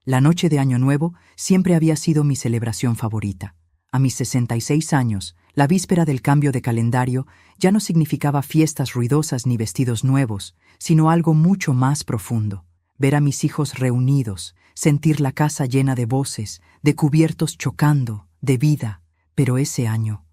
La noche de Año Nuevo siempre había sido mi celebración favorita. A mis 66 años, la víspera del cambio de calendario ya no significaba fiestas ruidosas ni vestidos nuevos, sino algo mucho más profundo. Ver a mis hijos reunidos, sentir la casa llena de voces, de cubiertos chocando, de vida. Pero ese año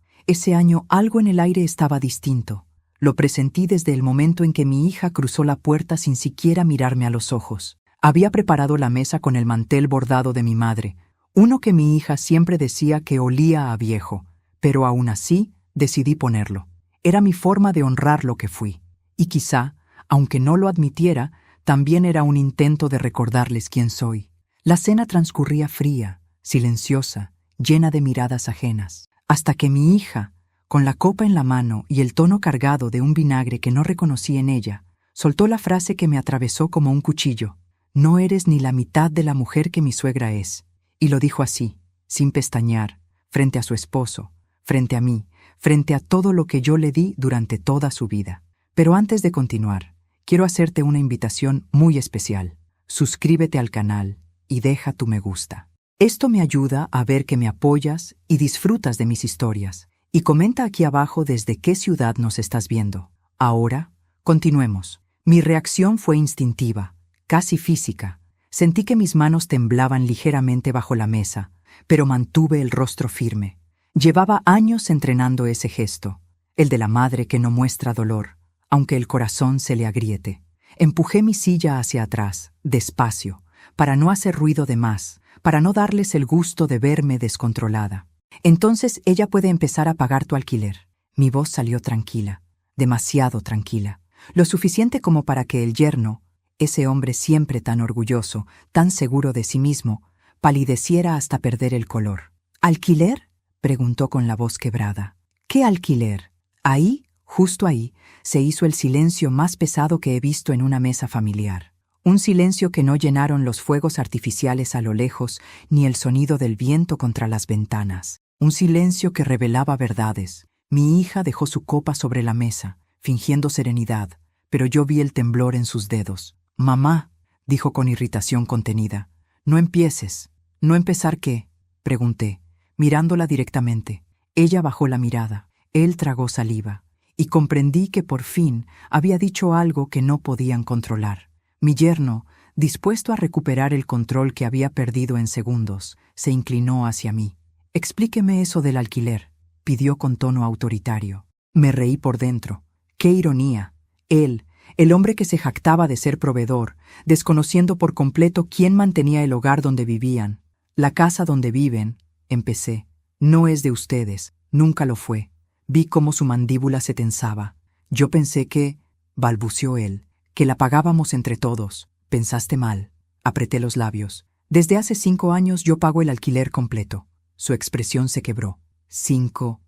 algo en el aire estaba distinto. Lo presentí desde el momento en que mi hija cruzó la puerta sin siquiera mirarme a los ojos. Había preparado la mesa con el mantel bordado de mi madre, uno que mi hija siempre decía que olía a viejo, pero aún así decidí ponerlo. Era mi forma de honrar lo que fui. Y quizá, aunque no lo admitiera, también era un intento de recordarles quién soy. La cena transcurría fría, silenciosa, llena de miradas ajenas, hasta que mi hija, con la copa en la mano y el tono cargado de un vinagre que no reconocí en ella, soltó la frase que me atravesó como un cuchillo. «No eres ni la mitad de la mujer que mi suegra es». Y lo dijo así, sin pestañear, frente a su esposo, frente a mí, frente a todo lo que yo le di durante toda su vida. Pero antes de continuar, quiero hacerte una invitación muy especial. Suscríbete al canal y deja tu me gusta. Esto me ayuda a ver que me apoyas y disfrutas de mis historias. Y comenta aquí abajo desde qué ciudad nos estás viendo. Ahora, continuemos. Mi reacción fue instintiva, casi física. Sentí que mis manos temblaban ligeramente bajo la mesa, pero mantuve el rostro firme. Llevaba años entrenando ese gesto, el de la madre que no muestra dolor, aunque el corazón se le agriete. Empujé mi silla hacia atrás, despacio, para no hacer ruido de más, para no darles el gusto de verme descontrolada. «Entonces ella puede empezar a pagar tu alquiler». Mi voz salió tranquila, demasiado tranquila, lo suficiente como para que el yerno, ese hombre siempre tan orgulloso, tan seguro de sí mismo, palideciera hasta perder el color. «¿Alquiler?», preguntó con la voz quebrada. «¿Qué alquiler?». Ahí, justo ahí, se hizo el silencio más pesado que he visto en una mesa familiar. Un silencio que no llenaron los fuegos artificiales a lo lejos ni el sonido del viento contra las ventanas. Un silencio que revelaba verdades. Mi hija dejó su copa sobre la mesa, fingiendo serenidad, pero yo vi el temblor en sus dedos. «Mamá», dijo con irritación contenida, «no empieces». «¿No empezar qué?», pregunté, mirándola directamente. Ella bajó la mirada. Él tragó saliva, y comprendí que por fin había dicho algo que no podían controlar. Mi yerno, dispuesto a recuperar el control que había perdido en segundos, se inclinó hacia mí. «Explíqueme eso del alquiler», pidió con tono autoritario. Me reí por dentro. ¡Qué ironía! Él, el hombre que se jactaba de ser proveedor, desconociendo por completo quién mantenía el hogar donde vivían. «La casa donde viven», empecé, «no es de ustedes, nunca lo fue». Vi cómo su mandíbula se tensaba. «Yo pensé que», balbuceó él, «que la pagábamos entre todos». «Pensaste mal». Apreté los labios. «Desde hace 5 años yo pago el alquiler completo». Su expresión se quebró. ¿5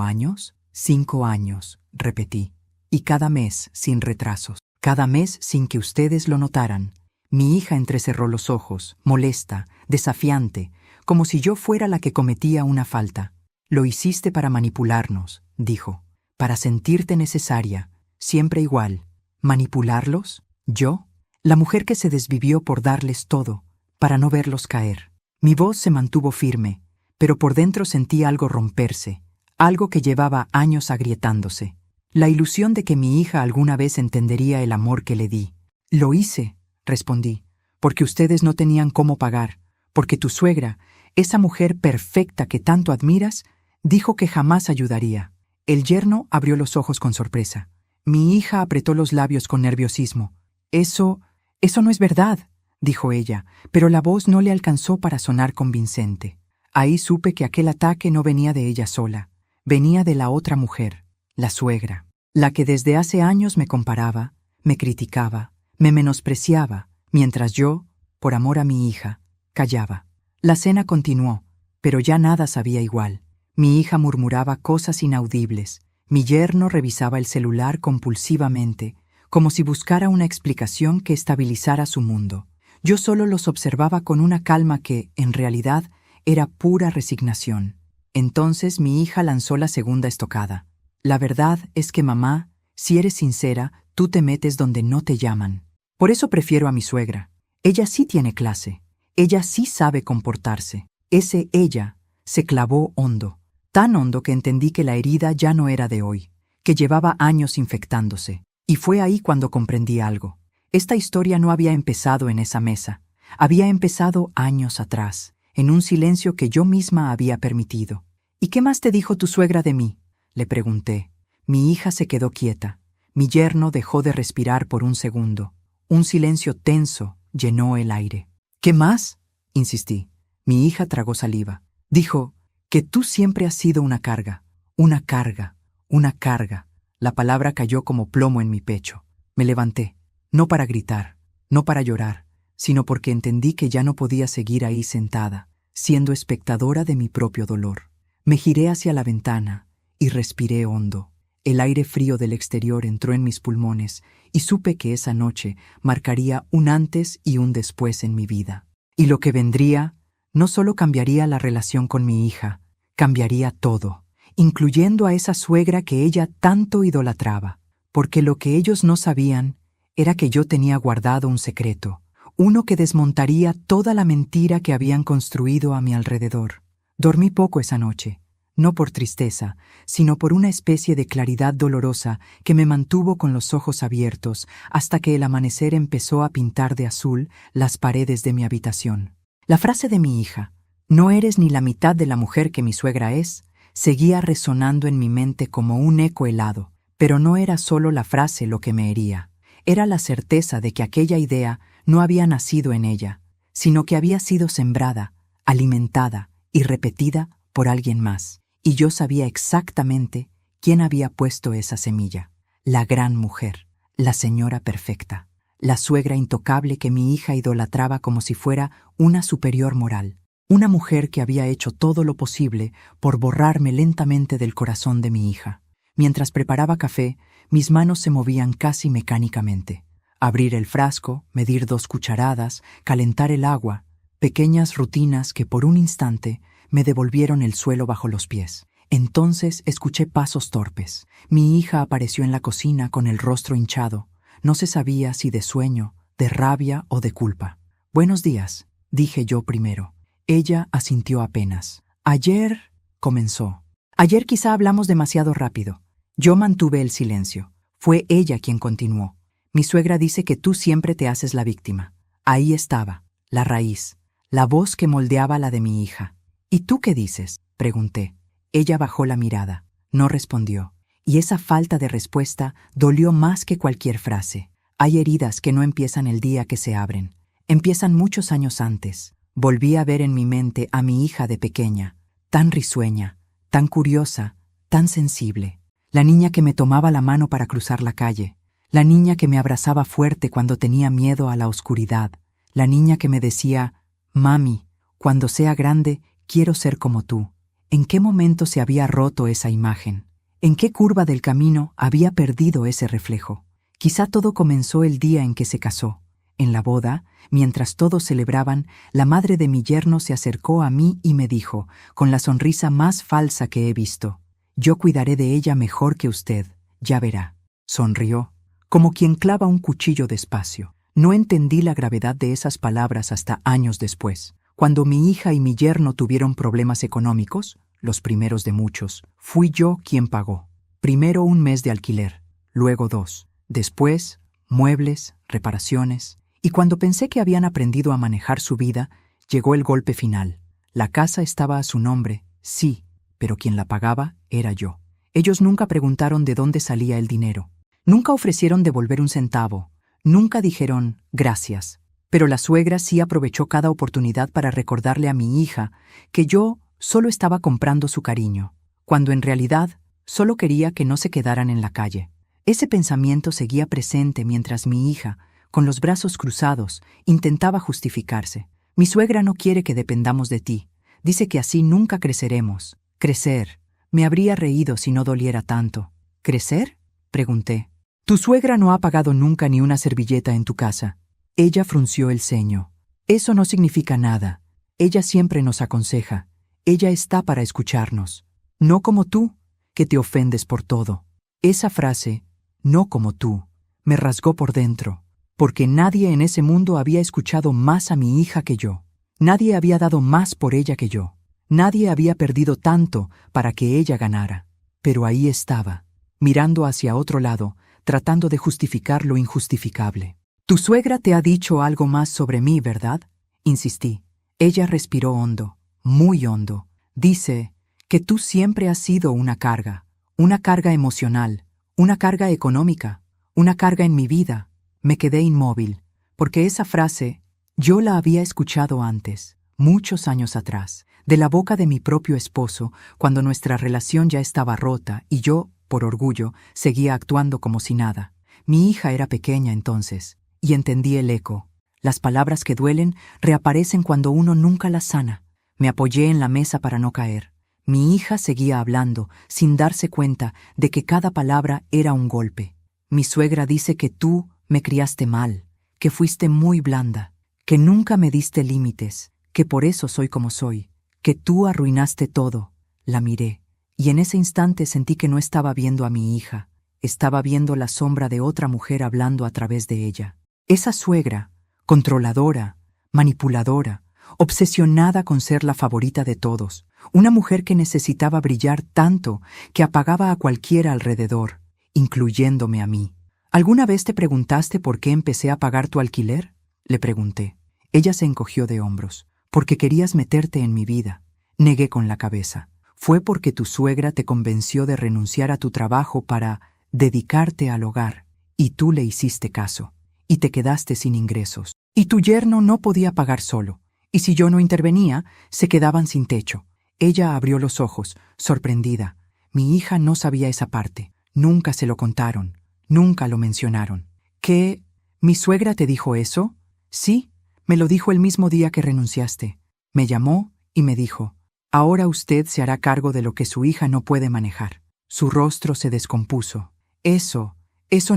años? 5 años, repetí. Y cada mes sin retrasos. Cada mes sin que ustedes lo notaran. Mi hija entrecerró los ojos, molesta, desafiante, como si yo fuera la que cometía una falta. «Lo hiciste para manipularnos», dijo, «para sentirte necesaria, siempre igual». ¿Manipularlos? ¿Yo? La mujer que se desvivió por darles todo, para no verlos caer. Mi voz se mantuvo firme, pero por dentro sentí algo romperse, algo que llevaba años agrietándose. La ilusión de que mi hija alguna vez entendería el amor que le di. «Lo hice», respondí, «porque ustedes no tenían cómo pagar, porque tu suegra, esa mujer perfecta que tanto admiras, dijo que jamás ayudaría». El yerno abrió los ojos con sorpresa. Mi hija apretó los labios con nerviosismo. Eso no es verdad», dijo ella, pero la voz no le alcanzó para sonar convincente. Ahí supe que aquel ataque no venía de ella sola, venía de la otra mujer, la suegra, la que desde hace años me comparaba, me criticaba, me menospreciaba, mientras yo, por amor a mi hija, callaba. La cena continuó, pero ya nada sabía igual. Mi hija murmuraba cosas inaudibles. Mi yerno revisaba el celular compulsivamente, como si buscara una explicación que estabilizara su mundo. Yo solo los observaba con una calma que, en realidad, era pura resignación. Entonces mi hija lanzó la segunda estocada. «La verdad es que, mamá, si eres sincera, tú te metes donde no te llaman. Por eso prefiero a mi suegra. Ella sí tiene clase. Ella sí sabe comportarse. Ese ella se clavó hondo, tan hondo que entendí que la herida ya no era de hoy, que llevaba años infectándose. Y fue ahí cuando comprendí algo. Esta historia no había empezado en esa mesa. Había empezado años atrás, en un silencio que yo misma había permitido. ¿Y qué más te dijo tu suegra de mí?, le pregunté. Mi hija se quedó quieta. Mi yerno dejó de respirar por un segundo. Un silencio tenso llenó el aire. ¿Qué más?, insistí. Mi hija tragó saliva. Dijo que tú siempre has sido una carga, una carga, una carga. La palabra cayó como plomo en mi pecho. Me levanté, no para gritar, no para llorar, sino porque entendí que ya no podía seguir ahí sentada, siendo espectadora de mi propio dolor. Me giré hacia la ventana y respiré hondo. El aire frío del exterior entró en mis pulmones y supe que esa noche marcaría un antes y un después en mi vida. Y lo que vendría no solo cambiaría la relación con mi hija, cambiaría todo, incluyendo a esa suegra que ella tanto idolatraba, porque lo que ellos no sabían era que yo tenía guardado un secreto, uno que desmontaría toda la mentira que habían construido a mi alrededor. Dormí poco esa noche, no por tristeza, sino por una especie de claridad dolorosa que me mantuvo con los ojos abiertos hasta que el amanecer empezó a pintar de azul las paredes de mi habitación. La frase de mi hija, «No eres ni la mitad de la mujer que mi suegra es», seguía resonando en mi mente como un eco helado, pero no era solo la frase lo que me hería. Era la certeza de que aquella idea no había nacido en ella, sino que había sido sembrada, alimentada y repetida por alguien más. Y yo sabía exactamente quién había puesto esa semilla. La gran mujer, la señora perfecta, la suegra intocable que mi hija idolatraba como si fuera una superior moral. Una mujer que había hecho todo lo posible por borrarme lentamente del corazón de mi hija. Mientras preparaba café, mis manos se movían casi mecánicamente. Abrir el frasco, medir 2 cucharadas, calentar el agua, pequeñas rutinas que por un instante me devolvieron el suelo bajo los pies. Entonces escuché pasos torpes. Mi hija apareció en la cocina con el rostro hinchado. No se sabía si de sueño, de rabia o de culpa. «Buenos días», dije yo primero. Ella asintió apenas. «Ayer», comenzó. «Ayer quizá hablamos demasiado rápido». Yo mantuve el silencio. Fue ella quien continuó. «Mi suegra dice que tú siempre te haces la víctima». Ahí estaba, la raíz, la voz que moldeaba la de mi hija. «¿Y tú qué dices?», pregunté. Ella bajó la mirada, no respondió. Y esa falta de respuesta dolió más que cualquier frase. Hay heridas que no empiezan el día que se abren. Empiezan muchos años antes. Volví a ver en mi mente a mi hija de pequeña, tan risueña, tan curiosa, tan sensible. La niña que me tomaba la mano para cruzar la calle. La niña que me abrazaba fuerte cuando tenía miedo a la oscuridad. La niña que me decía, «Mami, cuando sea grande, quiero ser como tú». ¿En qué momento se había roto esa imagen? ¿En qué curva del camino había perdido ese reflejo? Quizá todo comenzó el día en que se casó. En la boda, mientras todos celebraban, la madre de mi yerno se acercó a mí y me dijo, con la sonrisa más falsa que he visto, «Yo cuidaré de ella mejor que usted, ya verá». Sonrió, como quien clava un cuchillo despacio. No entendí la gravedad de esas palabras hasta años después. Cuando mi hija y mi yerno tuvieron problemas económicos, los primeros de muchos, fui yo quien pagó. Primero 1 mes de alquiler, luego 2. Después, muebles, reparaciones. Y cuando pensé que habían aprendido a manejar su vida, llegó el golpe final. La casa estaba a su nombre, sí, pero quien la pagaba era yo. Ellos nunca preguntaron de dónde salía el dinero. Nunca ofrecieron devolver un centavo. Nunca dijeron gracias. Pero la suegra sí aprovechó cada oportunidad para recordarle a mi hija que yo solo estaba comprando su cariño, cuando en realidad solo quería que no se quedaran en la calle. Ese pensamiento seguía presente mientras mi hija, con los brazos cruzados, intentaba justificarse. «Mi suegra no quiere que dependamos de ti. Dice que así nunca creceremos». «Crecer». Me habría reído si no doliera tanto. «¿Crecer?», pregunté. «Tu suegra no ha pagado nunca ni una servilleta en tu casa». Ella frunció el ceño. «Eso no significa nada. Ella siempre nos aconseja. Ella está para escucharnos. No como tú, que te ofendes por todo». Esa frase, «no como tú», me rasgó por dentro, porque nadie en ese mundo había escuchado más a mi hija que yo. Nadie había dado más por ella que yo. Nadie había perdido tanto para que ella ganara. Pero ahí estaba, mirando hacia otro lado, tratando de justificar lo injustificable. «Tu suegra te ha dicho algo más sobre mí, ¿verdad?», insistí. Ella respiró hondo, muy hondo. «Dice que tú siempre has sido una carga emocional, una carga económica, una carga en mi vida». Me quedé inmóvil, porque esa frase yo la había escuchado antes, muchos años atrás, de la boca de mi propio esposo, cuando nuestra relación ya estaba rota y yo, por orgullo, seguía actuando como si nada. Mi hija era pequeña entonces, y entendí el eco. Las palabras que duelen reaparecen cuando uno nunca las sana. Me apoyé en la mesa para no caer. Mi hija seguía hablando, sin darse cuenta de que cada palabra era un golpe. «Mi suegra dice que tú me criaste mal, que fuiste muy blanda, que nunca me diste límites, que por eso soy como soy, que tú arruinaste todo». La miré, y en ese instante sentí que no estaba viendo a mi hija, estaba viendo la sombra de otra mujer hablando a través de ella. Esa suegra, controladora, manipuladora, obsesionada con ser la favorita de todos, una mujer que necesitaba brillar tanto que apagaba a cualquiera alrededor, incluyéndome a mí. «¿Alguna vez te preguntaste por qué empecé a pagar tu alquiler?», le pregunté. Ella se encogió de hombros. «Porque querías meterte en mi vida», negué con la cabeza. «Fue porque tu suegra te convenció de renunciar a tu trabajo para dedicarte al hogar, y tú le hiciste caso, y te quedaste sin ingresos. Y tu yerno no podía pagar solo, y si yo no intervenía, se quedaban sin techo». Ella abrió los ojos, sorprendida. Mi hija no sabía esa parte. Nunca se lo contaron. Nunca lo mencionaron. «¿Qué? ¿Mi suegra te dijo eso?». «Sí, me lo dijo el mismo día que renunciaste. Me llamó y me dijo, ahora usted se hará cargo de lo que su hija no puede manejar». Su rostro se descompuso. Eso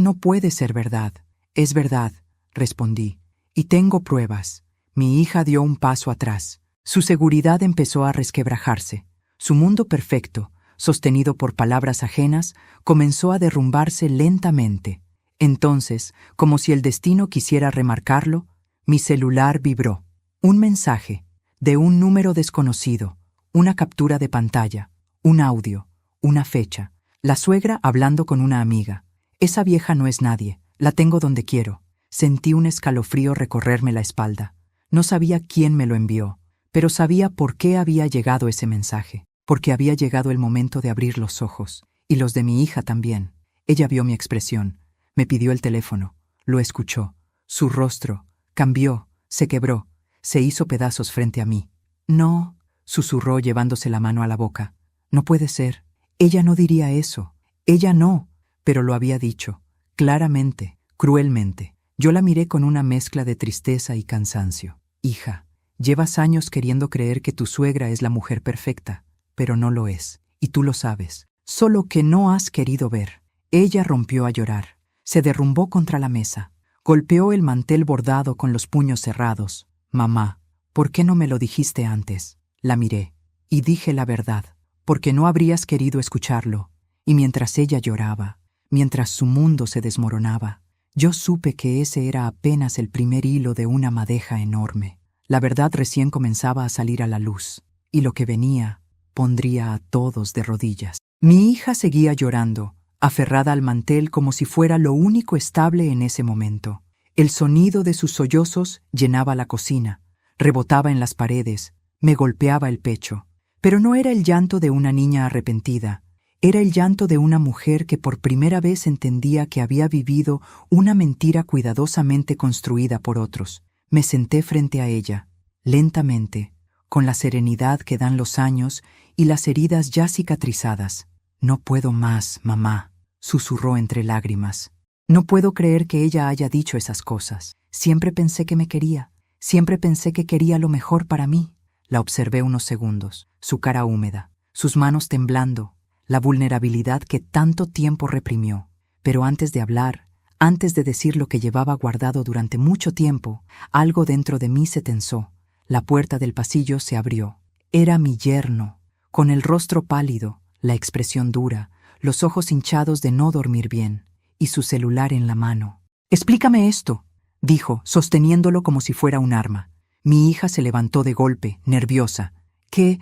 no puede ser verdad». «Es verdad», respondí, «y tengo pruebas». Mi hija dio un paso atrás. Su seguridad empezó a resquebrajarse. Su mundo perfecto, sostenido por palabras ajenas, comenzó a derrumbarse lentamente. Entonces, como si el destino quisiera remarcarlo, mi celular vibró. Un mensaje, de un número desconocido, una captura de pantalla, un audio, una fecha. La suegra hablando con una amiga. «Esa vieja no es nadie, la tengo donde quiero». Sentí un escalofrío recorrerme la espalda. No sabía quién me lo envió, pero sabía por qué había llegado ese mensaje. Porque había llegado el momento de abrir los ojos, y los de mi hija también. Ella vio mi expresión, me pidió el teléfono, lo escuchó. Su rostro cambió, se quebró, se hizo pedazos frente a mí. «No», susurró llevándose la mano a la boca. «No puede ser. Ella no diría eso. Ella no». Pero lo había dicho, claramente, cruelmente. Yo la miré con una mezcla de tristeza y cansancio. «Hija, llevas años queriendo creer que tu suegra es la mujer perfecta, pero no lo es, y tú lo sabes. Solo que no has querido ver». Ella rompió a llorar. Se derrumbó contra la mesa. Golpeó el mantel bordado con los puños cerrados. «Mamá, ¿por qué no me lo dijiste antes?». La miré, y dije la verdad, porque no habrías querido escucharlo. Y mientras ella lloraba, mientras su mundo se desmoronaba, yo supe que ese era apenas el primer hilo de una madeja enorme. La verdad recién comenzaba a salir a la luz, y lo que venía pondría a todos de rodillas. Mi hija seguía llorando, aferrada al mantel como si fuera lo único estable en ese momento. El sonido de sus sollozos llenaba la cocina, rebotaba en las paredes, me golpeaba el pecho. Pero no era el llanto de una niña arrepentida, era el llanto de una mujer que por primera vez entendía que había vivido una mentira cuidadosamente construida por otros. Me senté frente a ella, lentamente, con la serenidad que dan los años y las heridas ya cicatrizadas. «No puedo más, mamá», susurró entre lágrimas. «No puedo creer que ella haya dicho esas cosas. Siempre pensé que me quería, siempre pensé que quería lo mejor para mí». La observé unos segundos, su cara húmeda, sus manos temblando, la vulnerabilidad que tanto tiempo reprimió. Pero antes de hablar, antes de decir lo que llevaba guardado durante mucho tiempo, algo dentro de mí se tensó. La puerta del pasillo se abrió. Era mi yerno, con el rostro pálido, la expresión dura, los ojos hinchados de no dormir bien, y su celular en la mano. «Explícame esto», dijo, sosteniéndolo como si fuera un arma. Mi hija se levantó de golpe, nerviosa. ¿Qué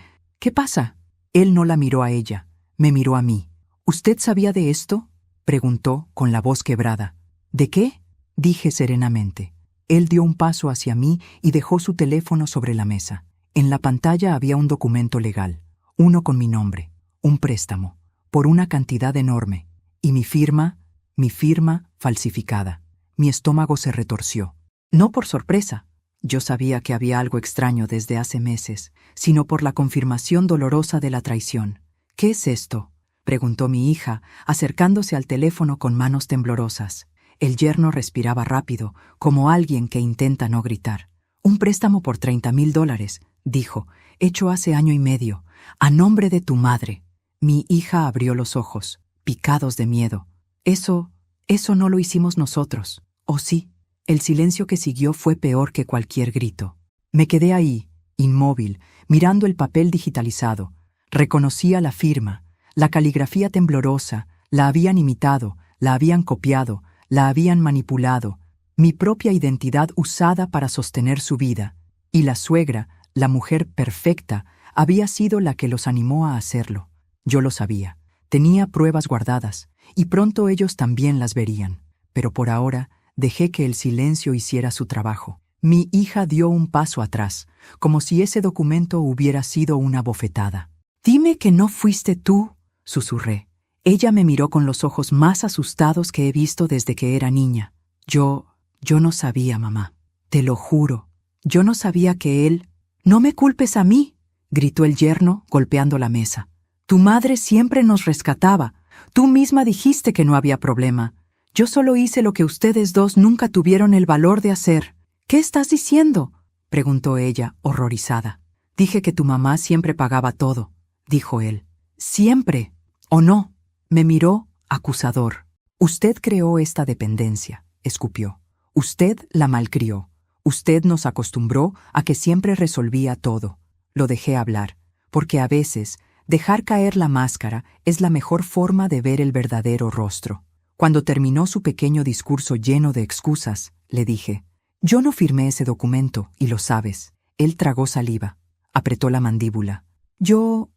pasa? Él no la miró a ella, me miró a mí. ¿Usted sabía de esto?, preguntó con la voz quebrada. ¿De qué?, dije serenamente. Él dio un paso hacia mí y dejó su teléfono sobre la mesa. En la pantalla había un documento legal, uno con mi nombre, un préstamo, por una cantidad enorme, y mi firma falsificada. Mi estómago se retorció. No por sorpresa. Yo sabía que había algo extraño desde hace meses, sino por la confirmación dolorosa de la traición. ¿Qué es esto?, preguntó mi hija, acercándose al teléfono con manos temblorosas. El yerno respiraba rápido, como alguien que intenta no gritar. Un préstamo por $30,000, dijo, hecho hace 1.5 años, a nombre de tu madre. Mi hija abrió los ojos, picados de miedo. Eso no lo hicimos nosotros. ¿O sí? El silencio que siguió fue peor que cualquier grito. Me quedé ahí, inmóvil, mirando el papel digitalizado. Reconocía la firma, la caligrafía temblorosa, la habían imitado, la habían copiado, la habían manipulado, mi propia identidad usada para sostener su vida. Y la suegra, la mujer perfecta, había sido la que los animó a hacerlo. Yo lo sabía. Tenía pruebas guardadas, y pronto ellos también las verían. Pero por ahora dejé que el silencio hiciera su trabajo. Mi hija dio un paso atrás, como si ese documento hubiera sido una bofetada. «Dime que no fuiste tú», susurré. Ella me miró con los ojos más asustados que he visto desde que era niña. Yo no sabía, mamá. Te lo juro. Yo no sabía que él... «No me culpes a mí», gritó el yerno, golpeando la mesa. «Tu madre siempre nos rescataba. Tú misma dijiste que no había problema. Yo solo hice lo que ustedes dos nunca tuvieron el valor de hacer». «¿Qué estás diciendo?», preguntó ella, horrorizada. «Dije que tu mamá siempre pagaba todo», dijo él. «Siempre. ¿O no?». Me miró, acusador. «Usted creó esta dependencia», escupió. «Usted la malcrió. Usted nos acostumbró a que siempre resolvía todo». Lo dejé hablar, porque a veces dejar caer la máscara es la mejor forma de ver el verdadero rostro. Cuando terminó su pequeño discurso lleno de excusas, le dije, «Yo no firmé ese documento, y lo sabes». Él tragó saliva, apretó la mandíbula. Yo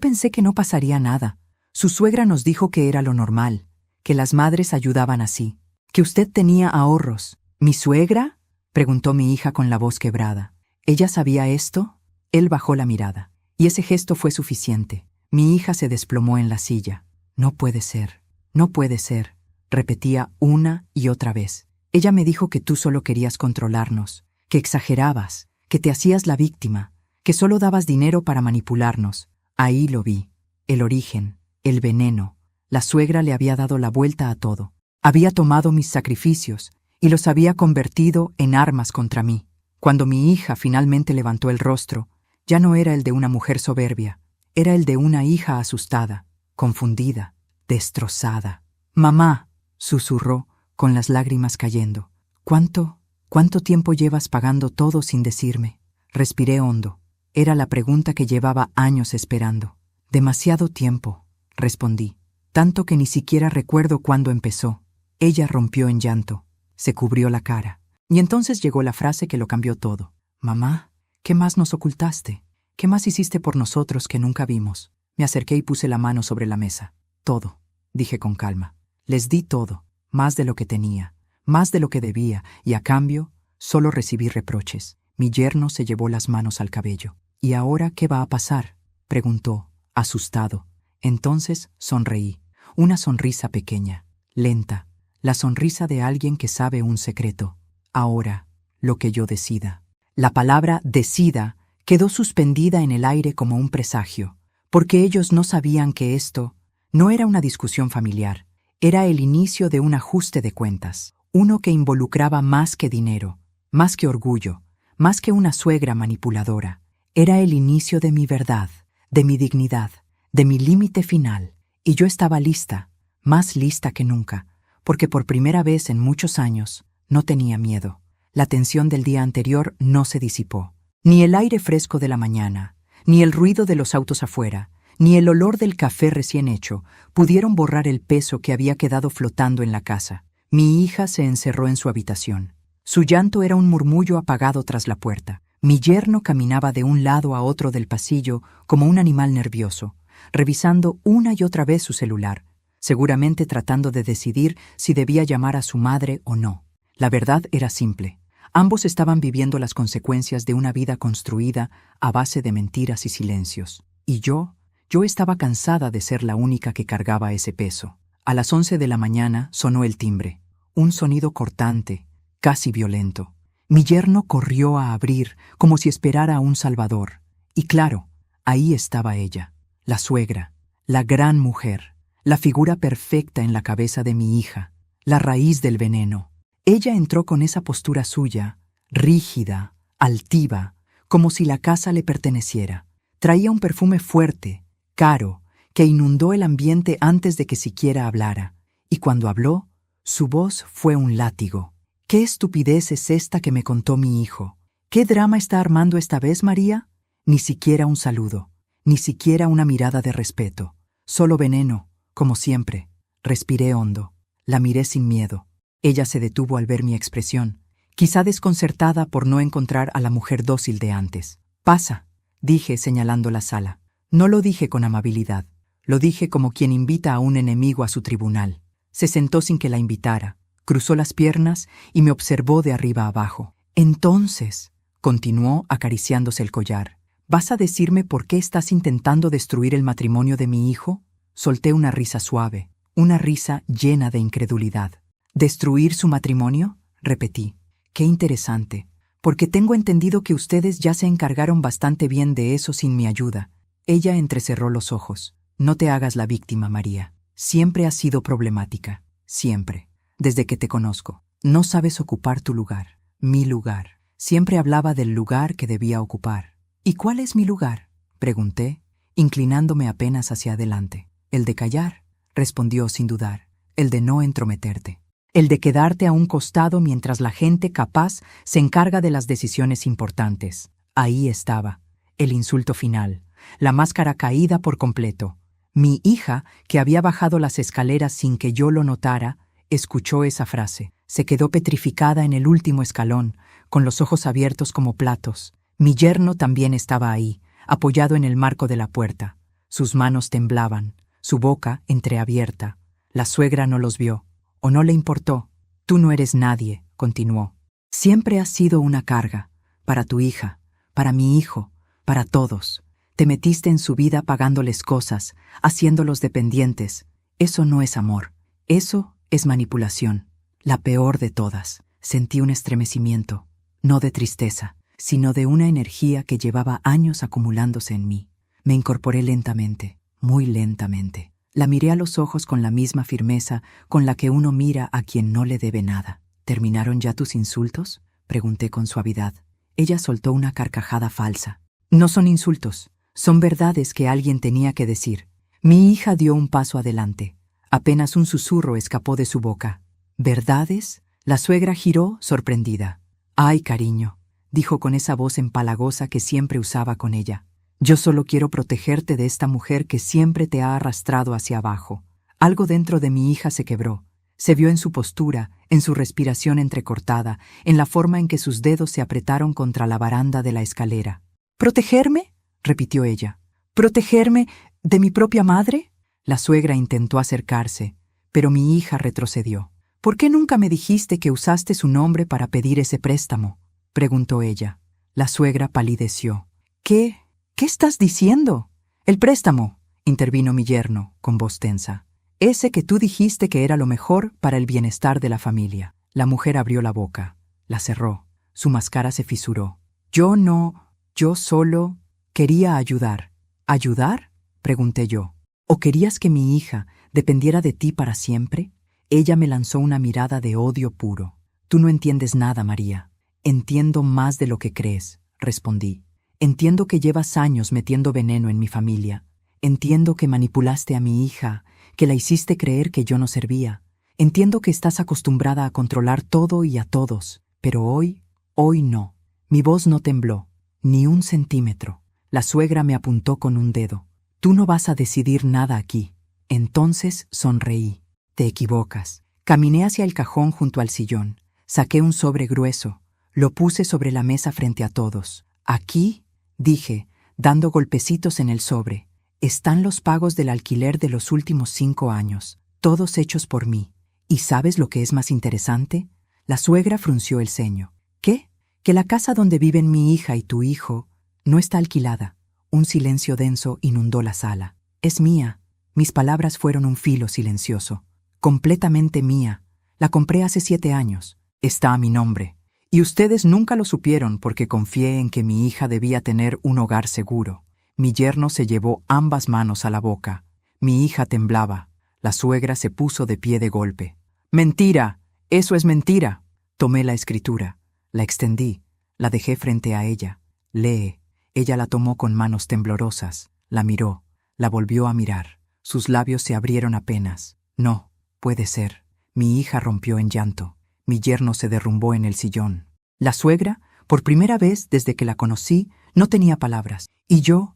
pensé que no pasaría nada. Su suegra nos dijo que era lo normal, que las madres ayudaban así, que usted tenía ahorros». «¿Mi suegra?», preguntó mi hija con la voz quebrada. «¿Ella sabía esto?». Él bajó la mirada, y ese gesto fue suficiente. Mi hija se desplomó en la silla. «No puede ser, no puede ser», repetía una y otra vez. «Ella me dijo que tú solo querías controlarnos, que exagerabas, que te hacías la víctima, que solo dabas dinero para manipularnos». Ahí lo vi, el origen, el veneno. La suegra le había dado la vuelta a todo. Había tomado mis sacrificios y los había convertido en armas contra mí. Cuando mi hija finalmente levantó el rostro, ya no era el de una mujer soberbia, era el de una hija asustada, confundida, destrozada. «Mamá», susurró, con las lágrimas cayendo. ¿Cuánto tiempo llevas pagando todo sin decirme?» Respiré hondo. Era la pregunta que llevaba años esperando. «Demasiado tiempo», respondí, «tanto que ni siquiera recuerdo cuándo empezó». Ella rompió en llanto, se cubrió la cara. Y entonces llegó la frase que lo cambió todo. «Mamá, ¿qué más nos ocultaste? ¿Qué más hiciste por nosotros que nunca vimos?». Me acerqué y puse la mano sobre la mesa. «Todo», dije con calma. «Les di todo, más de lo que tenía, más de lo que debía, y a cambio, solo recibí reproches». Mi yerno se llevó las manos al cabello. «¿Y ahora qué va a pasar?», preguntó, asustado. Entonces sonreí, una sonrisa pequeña, lenta, la sonrisa de alguien que sabe un secreto. «Ahora, lo que yo decida». La palabra «decida» quedó suspendida en el aire como un presagio, porque ellos no sabían que esto no era una discusión familiar, era el inicio de un ajuste de cuentas, uno que involucraba más que dinero, más que orgullo, más que una suegra manipuladora. Era el inicio de mi verdad, de mi dignidad, de mi límite final, y yo estaba lista, más lista que nunca, porque por primera vez en muchos años no tenía miedo. La tensión del día anterior no se disipó. Ni el aire fresco de la mañana, ni el ruido de los autos afuera, ni el olor del café recién hecho pudieron borrar el peso que había quedado flotando en la casa. Mi hija se encerró en su habitación. Su llanto era un murmullo apagado tras la puerta. Mi yerno caminaba de un lado a otro del pasillo como un animal nervioso, revisando una y otra vez su celular, seguramente tratando de decidir si debía llamar a su madre o no. La verdad era simple. Ambos estaban viviendo las consecuencias de una vida construida a base de mentiras y silencios. Y yo estaba cansada de ser la única que cargaba ese peso. A las 11 de la mañana sonó el timbre. Un sonido cortante, casi violento. Mi yerno corrió a abrir, como si esperara a un salvador. Y claro, ahí estaba ella, la suegra, la gran mujer, la figura perfecta en la cabeza de mi hija, la raíz del veneno. Ella entró con esa postura suya, rígida, altiva, como si la casa le perteneciera. Traía un perfume fuerte, caro, que inundó el ambiente antes de que siquiera hablara. Y cuando habló, su voz fue un látigo. ¿Qué estupidez es esta que me contó mi hijo? ¿Qué drama está armando esta vez, María? Ni siquiera un saludo, ni siquiera una mirada de respeto. Solo veneno, como siempre. Respiré hondo. La miré sin miedo. Ella se detuvo al ver mi expresión, quizá desconcertada por no encontrar a la mujer dócil de antes. «Pasa», dije señalando la sala. No lo dije con amabilidad. Lo dije como quien invita a un enemigo a su tribunal. Se sentó sin que la invitara. Cruzó las piernas y me observó de arriba abajo. «Entonces», continuó acariciándose el collar, «¿vas a decirme por qué estás intentando destruir el matrimonio de mi hijo?» Solté una risa suave, una risa llena de incredulidad. «¿Destruir su matrimonio?», repetí. «Qué interesante, porque tengo entendido que ustedes ya se encargaron bastante bien de eso sin mi ayuda». Ella entrecerró los ojos. «No te hagas la víctima, María. Siempre has sido problemática. Siempre. Desde que te conozco. No sabes ocupar tu lugar. Mi lugar. Siempre hablaba del lugar que debía ocupar». «¿Y cuál es mi lugar?», pregunté, inclinándome apenas hacia adelante. «El de callar», respondió sin dudar. «El de no entrometerte. El de quedarte a un costado mientras la gente capaz se encarga de las decisiones importantes». Ahí estaba, el insulto final, la máscara caída por completo. Mi hija, que había bajado las escaleras sin que yo lo notara, escuchó esa frase. Se quedó petrificada en el último escalón, con los ojos abiertos como platos. Mi yerno también estaba ahí, apoyado en el marco de la puerta. Sus manos temblaban, su boca entreabierta. La suegra no los vio, o no le importó. «Tú no eres nadie», continuó. «Siempre has sido una carga, para tu hija, para mi hijo, para todos. Te metiste en su vida pagándoles cosas, haciéndolos dependientes. Eso no es amor, eso es manipulación. La peor de todas». Sentí un estremecimiento, no de tristeza, sino de una energía que llevaba años acumulándose en mí. Me incorporé lentamente, muy lentamente. La miré a los ojos con la misma firmeza con la que uno mira a quien no le debe nada. «¿Terminaron ya tus insultos?», pregunté con suavidad. Ella soltó una carcajada falsa. «No son insultos, son verdades que alguien tenía que decir». Mi hija dio un paso adelante. Apenas un susurro escapó de su boca. «¿Verdades?». La suegra giró, sorprendida. «Ay, cariño», dijo con esa voz empalagosa que siempre usaba con ella. «Yo solo quiero protegerte de esta mujer que siempre te ha arrastrado hacia abajo». Algo dentro de mi hija se quebró. Se vio en su postura, en su respiración entrecortada, en la forma en que sus dedos se apretaron contra la baranda de la escalera. «¿Protegerme?», repitió ella. «¿Protegerme de mi propia madre?». La suegra intentó acercarse, pero mi hija retrocedió. «¿Por qué nunca me dijiste que usaste su nombre para pedir ese préstamo?», preguntó ella. La suegra palideció. «¿Qué estás diciendo?». «El préstamo», intervino mi yerno, con voz tensa. «Ese que tú dijiste que era lo mejor para el bienestar de la familia». La mujer abrió la boca, la cerró, su máscara se fisuró. Yo solo quería ayudar». «¿Ayudar?», pregunté yo. «¿O querías que mi hija dependiera de ti para siempre?». Ella me lanzó una mirada de odio puro. «Tú no entiendes nada, María». «Entiendo más de lo que crees», respondí. «Entiendo que llevas años metiendo veneno en mi familia. Entiendo que manipulaste a mi hija, que la hiciste creer que yo no servía. Entiendo que estás acostumbrada a controlar todo y a todos. Pero hoy no». Mi voz no tembló, ni un centímetro. La suegra me apuntó con un dedo. «Tú no vas a decidir nada aquí». Entonces sonreí. «Te equivocas». Caminé hacia el cajón junto al sillón. Saqué un sobre grueso. Lo puse sobre la mesa frente a todos. Aquí, dije, dando golpecitos en el sobre, están los pagos del alquiler de los últimos 5 años, todos hechos por mí. ¿Y sabes lo que es más interesante? La suegra frunció el ceño. ¿Qué? Que la casa donde viven mi hija y tu hijo no está alquilada. Un silencio denso inundó la sala. Es mía. Mis palabras fueron un filo silencioso. Completamente mía. La compré hace 7 años. Está a mi nombre. Y ustedes nunca lo supieron porque confié en que mi hija debía tener un hogar seguro. Mi yerno se llevó ambas manos a la boca. Mi hija temblaba. La suegra se puso de pie de golpe. ¡Mentira! ¡Eso es mentira! Tomé la escritura. La extendí. La dejé frente a ella. Lee. Ella la tomó con manos temblorosas. La miró. La volvió a mirar. Sus labios se abrieron apenas. No, puede ser. Mi hija rompió en llanto. Mi yerno se derrumbó en el sillón. La suegra, por primera vez desde que la conocí, no tenía palabras. Y yo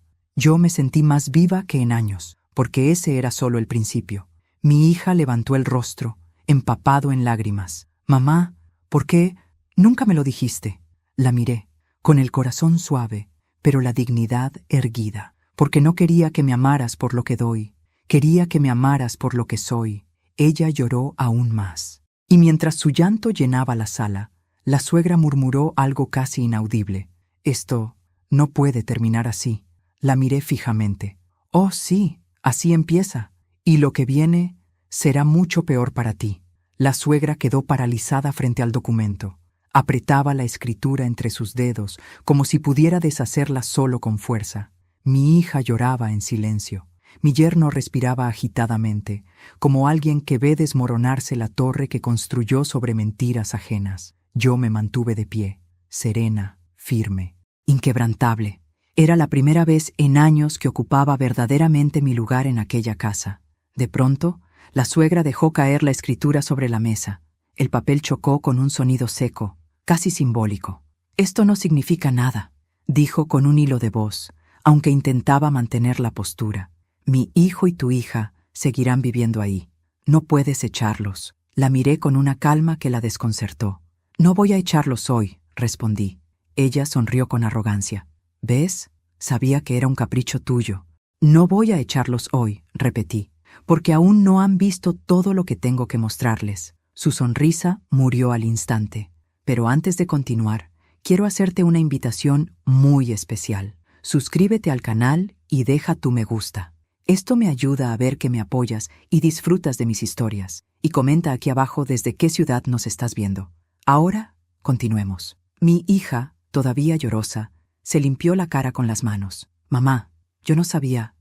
me sentí más viva que en años, porque ese era solo el principio. Mi hija levantó el rostro, empapado en lágrimas. Mamá, ¿por qué nunca me lo dijiste? La miré, con el corazón suave, pero la dignidad erguida, porque no quería que me amaras por lo que doy, quería que me amaras por lo que soy. Ella lloró aún más. Y mientras su llanto llenaba la sala, la suegra murmuró algo casi inaudible. Esto no puede terminar así. La miré fijamente. Oh, sí, así empieza. Y lo que viene será mucho peor para ti. La suegra quedó paralizada frente al documento. Apretaba la escritura entre sus dedos, como si pudiera deshacerla solo con fuerza. Mi hija lloraba en silencio. Mi yerno respiraba agitadamente, como alguien que ve desmoronarse la torre que construyó sobre mentiras ajenas. Yo me mantuve de pie, serena, firme, inquebrantable. Era la primera vez en años que ocupaba verdaderamente mi lugar en aquella casa. De pronto, la suegra dejó caer la escritura sobre la mesa. El papel chocó con un sonido seco, casi simbólico. «Esto no significa nada», dijo con un hilo de voz, aunque intentaba mantener la postura. «Mi hijo y tu hija seguirán viviendo ahí. No puedes echarlos». La miré con una calma que la desconcertó. «No voy a echarlos hoy», respondí. Ella sonrió con arrogancia. «¿Ves? Sabía que era un capricho tuyo». «No voy a echarlos hoy», repetí, «porque aún no han visto todo lo que tengo que mostrarles». Su sonrisa murió al instante. «Pero antes de continuar, quiero hacerte una invitación muy especial. Suscríbete al canal y deja tu me gusta. Esto me ayuda a ver que me apoyas y disfrutas de mis historias. Y comenta aquí abajo desde qué ciudad nos estás viendo. Ahora, continuemos». Mi hija, todavía llorosa, se limpió la cara con las manos. «Mamá, yo no sabía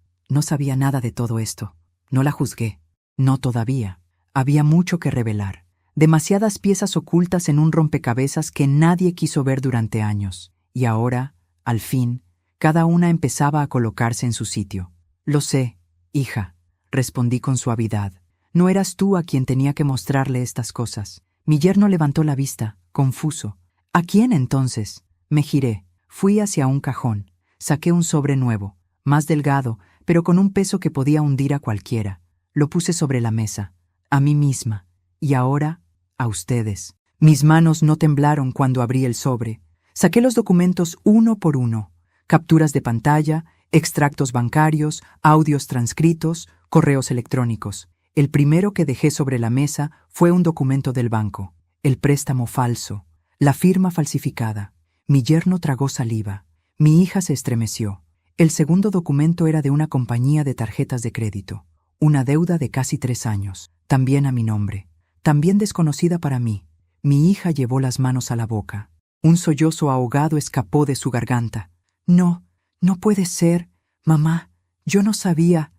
nada de todo esto. No la juzgué. No todavía. Había mucho que revelar. Demasiadas piezas ocultas en un rompecabezas que nadie quiso ver durante años. Y ahora, al fin, cada una empezaba a colocarse en su sitio. Lo sé, hija», respondí con suavidad. «No eras tú a quien tenía que mostrarle estas cosas». Mi yerno levantó la vista, confuso. «¿A quién entonces?» Me giré. Fui hacia un cajón. Saqué un sobre nuevo, más delgado, pero con un peso que podía hundir a cualquiera. Lo puse sobre la mesa. A mí misma. Y ahora, a ustedes. Mis manos no temblaron cuando abrí el sobre. Saqué los documentos uno por uno. Capturas de pantalla, extractos bancarios, audios transcritos, correos electrónicos. El primero que dejé sobre la mesa fue un documento del banco. El préstamo falso. La firma falsificada. Mi yerno tragó saliva. Mi hija se estremeció. El segundo documento era de una compañía de tarjetas de crédito. Una deuda de casi 3 años. También a mi nombre. También desconocida para mí. Mi hija llevó las manos a la boca. Un sollozo ahogado escapó de su garganta. «No, no puede ser. Mamá, yo no sabía.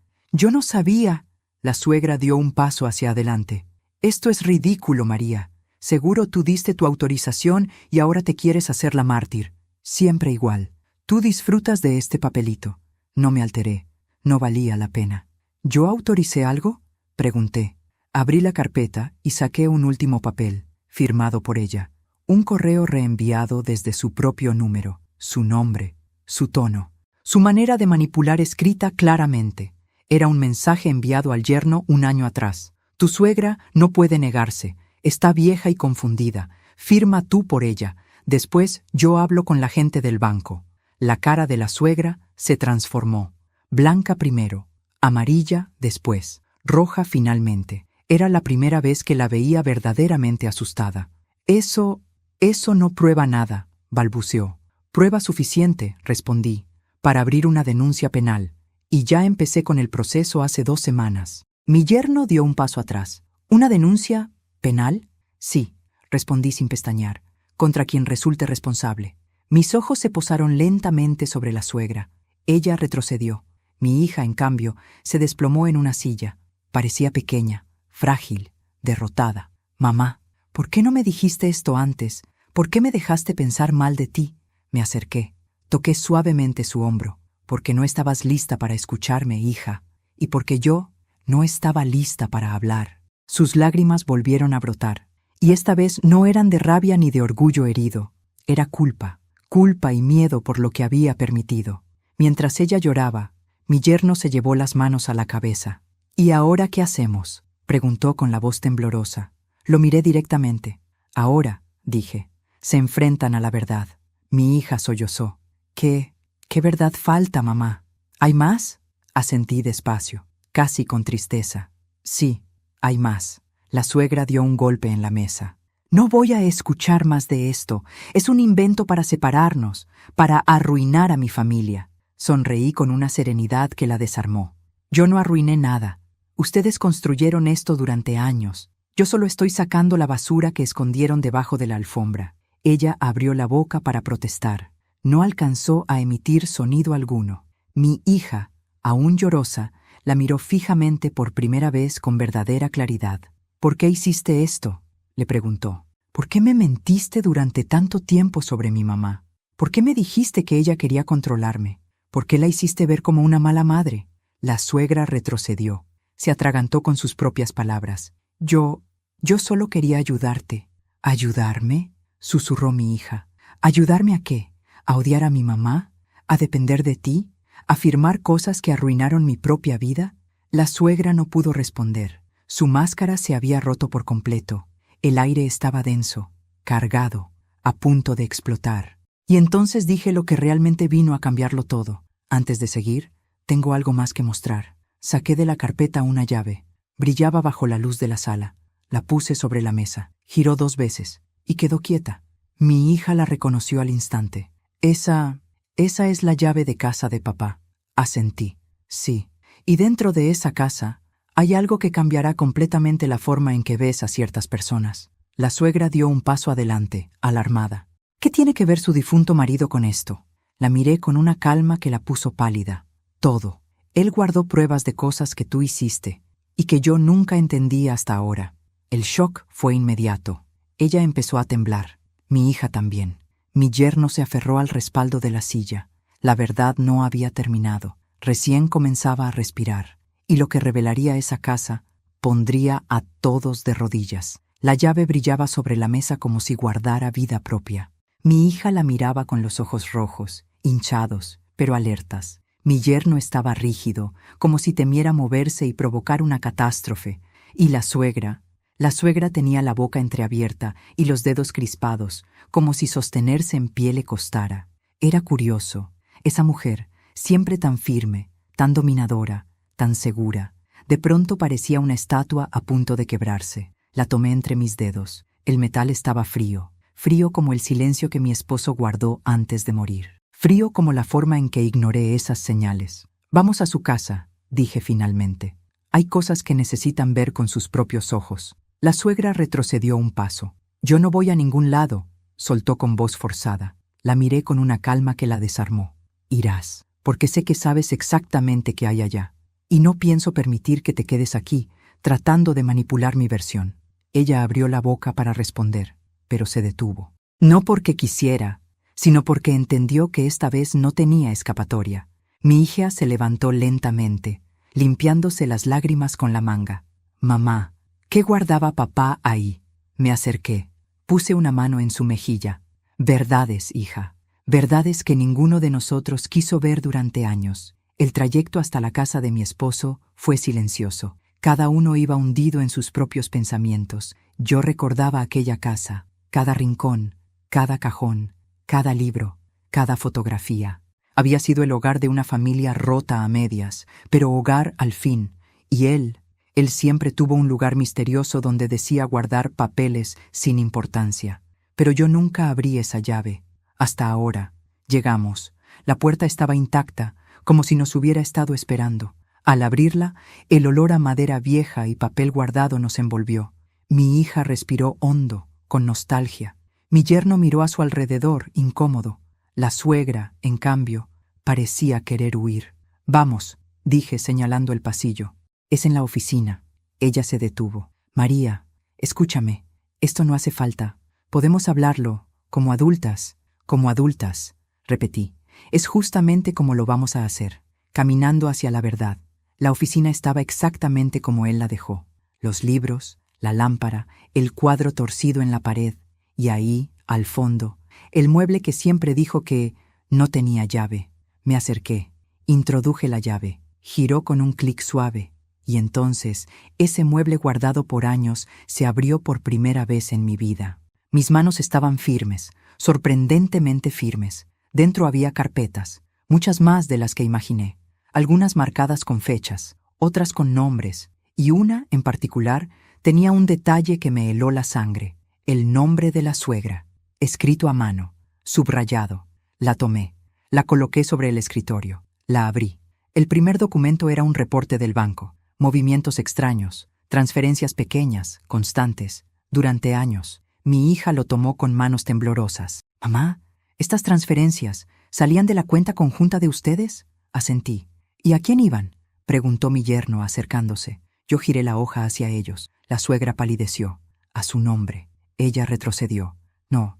La suegra dio un paso hacia adelante. «Esto es ridículo, María. Seguro tú diste tu autorización y ahora te quieres hacer la mártir. Siempre igual. Tú disfrutas de este papelito». No me alteré. No valía la pena. «¿Yo autoricé algo?», pregunté. Abrí la carpeta y saqué un último papel, firmado por ella. Un correo reenviado desde su propio número, su nombre, su tono, su manera de manipular escrita claramente. Era un mensaje enviado al yerno un año atrás. «Tu suegra no puede negarse. Está vieja y confundida. Firma tú por ella. Después yo hablo con la gente del banco». La cara de la suegra se transformó. Blanca primero, amarilla después, roja finalmente. Era la primera vez que la veía verdaderamente asustada. Eso no prueba nada, balbuceó. Prueba suficiente, respondí, para abrir una denuncia penal. Y ya empecé con el proceso hace 2 semanas. Mi yerno dio un paso atrás. ¿Una denuncia penal? Sí, respondí sin pestañear, contra quien resulte responsable. Mis ojos se posaron lentamente sobre la suegra. Ella retrocedió. Mi hija, en cambio, se desplomó en una silla. Parecía pequeña, frágil, derrotada. Mamá, ¿por qué no me dijiste esto antes? ¿Por qué me dejaste pensar mal de ti? Me acerqué. Toqué suavemente su hombro. Porque no estabas lista para escucharme, hija. Y porque yo no estaba lista para hablar. Sus lágrimas volvieron a brotar. Y esta vez no eran de rabia ni de orgullo herido. Era culpa y miedo por lo que había permitido. Mientras ella lloraba, mi yerno se llevó las manos a la cabeza. ¿Y ahora qué hacemos?, preguntó con la voz temblorosa. Lo miré directamente. Ahora, dije, se enfrentan a la verdad. Mi hija sollozó. ¿Qué verdad falta, mamá? ¿Hay más? Asentí despacio, casi con tristeza. Sí, hay más. La suegra dio un golpe en la mesa. No voy a escuchar más de esto. Es un invento para separarnos, para arruinar a mi familia. Sonreí con una serenidad que la desarmó. Yo no arruiné nada. Ustedes construyeron esto durante años. Yo solo estoy sacando la basura que escondieron debajo de la alfombra. Ella abrió la boca para protestar. No alcanzó a emitir sonido alguno. Mi hija, aún llorosa, la miró fijamente por primera vez con verdadera claridad. ¿Por qué hiciste esto?, le preguntó. ¿Por qué me mentiste durante tanto tiempo sobre mi mamá? ¿Por qué me dijiste que ella quería controlarme? ¿Por qué la hiciste ver como una mala madre? La suegra retrocedió. Se atragantó con sus propias palabras. Yo solo quería ayudarte. ¿Ayudarme?, susurró mi hija. ¿Ayudarme a qué? ¿A odiar a mi mamá? ¿A depender de ti? ¿A afirmar cosas que arruinaron mi propia vida? La suegra no pudo responder. Su máscara se había roto por completo. El aire estaba denso, cargado, a punto de explotar. Y entonces dije lo que realmente vino a cambiarlo todo. Antes de seguir, tengo algo más que mostrar. Saqué de la carpeta una llave. Brillaba bajo la luz de la sala. La puse sobre la mesa. Giró 2 veces y quedó quieta. Mi hija la reconoció al instante. Esa es la llave de casa de papá. Asentí. Sí. Y dentro de esa casa hay algo que cambiará completamente la forma en que ves a ciertas personas. La suegra dio un paso adelante, alarmada. ¿Qué tiene que ver su difunto marido con esto? La miré con una calma que la puso pálida. Todo. Él guardó pruebas de cosas que tú hiciste y que yo nunca entendí hasta ahora. El shock fue inmediato. Ella empezó a temblar. Mi hija también. Mi yerno se aferró al respaldo de la silla. La verdad no había terminado. Recién comenzaba a respirar. Y lo que revelaría esa casa pondría a todos de rodillas. La llave brillaba sobre la mesa como si guardara vida propia. Mi hija la miraba con los ojos rojos, hinchados, pero alertas. Mi yerno estaba rígido, como si temiera moverse y provocar una catástrofe. Y la suegra tenía la boca entreabierta y los dedos crispados, como si sostenerse en pie le costara. Era curioso. Esa mujer, siempre tan firme, tan dominadora, tan segura, de pronto parecía una estatua a punto de quebrarse. La tomé entre mis dedos. El metal estaba frío, frío como el silencio que mi esposo guardó antes de morir. Frío como la forma en que ignoré esas señales. Vamos a su casa, dije finalmente. Hay cosas que necesitan ver con sus propios ojos. La suegra retrocedió un paso. Yo no voy a ningún lado, soltó con voz forzada. La miré con una calma que la desarmó. Irás, porque sé que sabes exactamente qué hay allá. Y no pienso permitir que te quedes aquí, tratando de manipular mi versión. Ella abrió la boca para responder, pero se detuvo. No porque quisiera, sino porque entendió que esta vez no tenía escapatoria. Mi hija se levantó lentamente, limpiándose las lágrimas con la manga. Mamá, ¿qué guardaba papá ahí? Me acerqué, puse una mano en su mejilla. Verdades, hija, verdades que ninguno de nosotros quiso ver durante años. El trayecto hasta la casa de mi esposo fue silencioso. Cada uno iba hundido en sus propios pensamientos. Yo recordaba aquella casa, cada rincón, cada cajón, cada libro, cada fotografía. Había sido el hogar de una familia rota a medias, pero hogar al fin, y él siempre tuvo un lugar misterioso donde decía guardar papeles sin importancia. Pero yo nunca abrí esa llave. Hasta ahora. Llegamos. La puerta estaba intacta, como si nos hubiera estado esperando. Al abrirla, el olor a madera vieja y papel guardado nos envolvió. Mi hija respiró hondo, con nostalgia. Mi yerno miró a su alrededor, incómodo. La suegra, en cambio, parecía querer huir. «Vamos», dije señalando el pasillo. «Es en la oficina». Ella se detuvo. «María, escúchame. Esto no hace falta. Podemos hablarlo, como adultas, repetí. «Es justamente como lo vamos a hacer, caminando hacia la verdad». La oficina estaba exactamente como él la dejó. Los libros, la lámpara, el cuadro torcido en la pared, y ahí, al fondo, el mueble que siempre dijo que no tenía llave. Me acerqué, introduje la llave, giró con un clic suave, y entonces ese mueble guardado por años se abrió por primera vez en mi vida. Mis manos estaban firmes, sorprendentemente firmes. Dentro había carpetas, muchas más de las que imaginé, algunas marcadas con fechas, otras con nombres, y una, en particular, tenía un detalle que me heló la sangre: el nombre de la suegra, escrito a mano, subrayado. La tomé, la coloqué sobre el escritorio, la abrí. El primer documento era un reporte del banco, movimientos extraños, transferencias pequeñas, constantes, durante años. Mi hija lo tomó con manos temblorosas. «Mamá, ¿estas transferencias salían de la cuenta conjunta de ustedes?» Asentí. «¿Y a quién iban?», preguntó mi yerno acercándose. Yo giré la hoja hacia ellos. La suegra palideció. «A su nombre». Ella retrocedió. «No,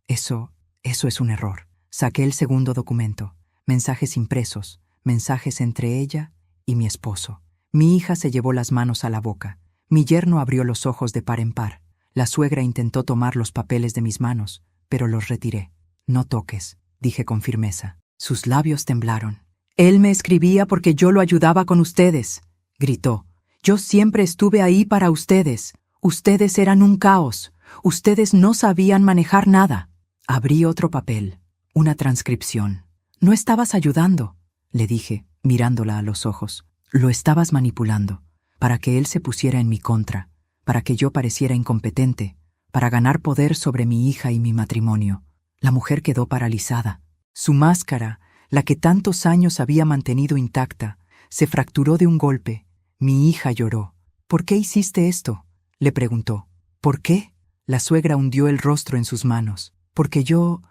eso es un error». Saqué el segundo documento. Mensajes impresos, mensajes entre ella y mi esposo. Mi hija se llevó las manos a la boca. Mi yerno abrió los ojos de par en par. La suegra intentó tomar los papeles de mis manos, pero los retiré. «No toques», dije con firmeza. Sus labios temblaron. «Él me escribía porque yo lo ayudaba con ustedes», gritó. «Yo siempre estuve ahí para ustedes. Ustedes eran un caos. Ustedes no sabían manejar nada». Abrí otro papel, una transcripción. «No estabas ayudando», le dije, mirándola a los ojos. «Lo estabas manipulando, para que él se pusiera en mi contra, para que yo pareciera incompetente, para ganar poder sobre mi hija y mi matrimonio». La mujer quedó paralizada. Su máscara, la que tantos años había mantenido intacta, se fracturó de un golpe. Mi hija lloró. «¿Por qué hiciste esto?», le preguntó. «¿Por qué?». La suegra hundió el rostro en sus manos. «Porque yo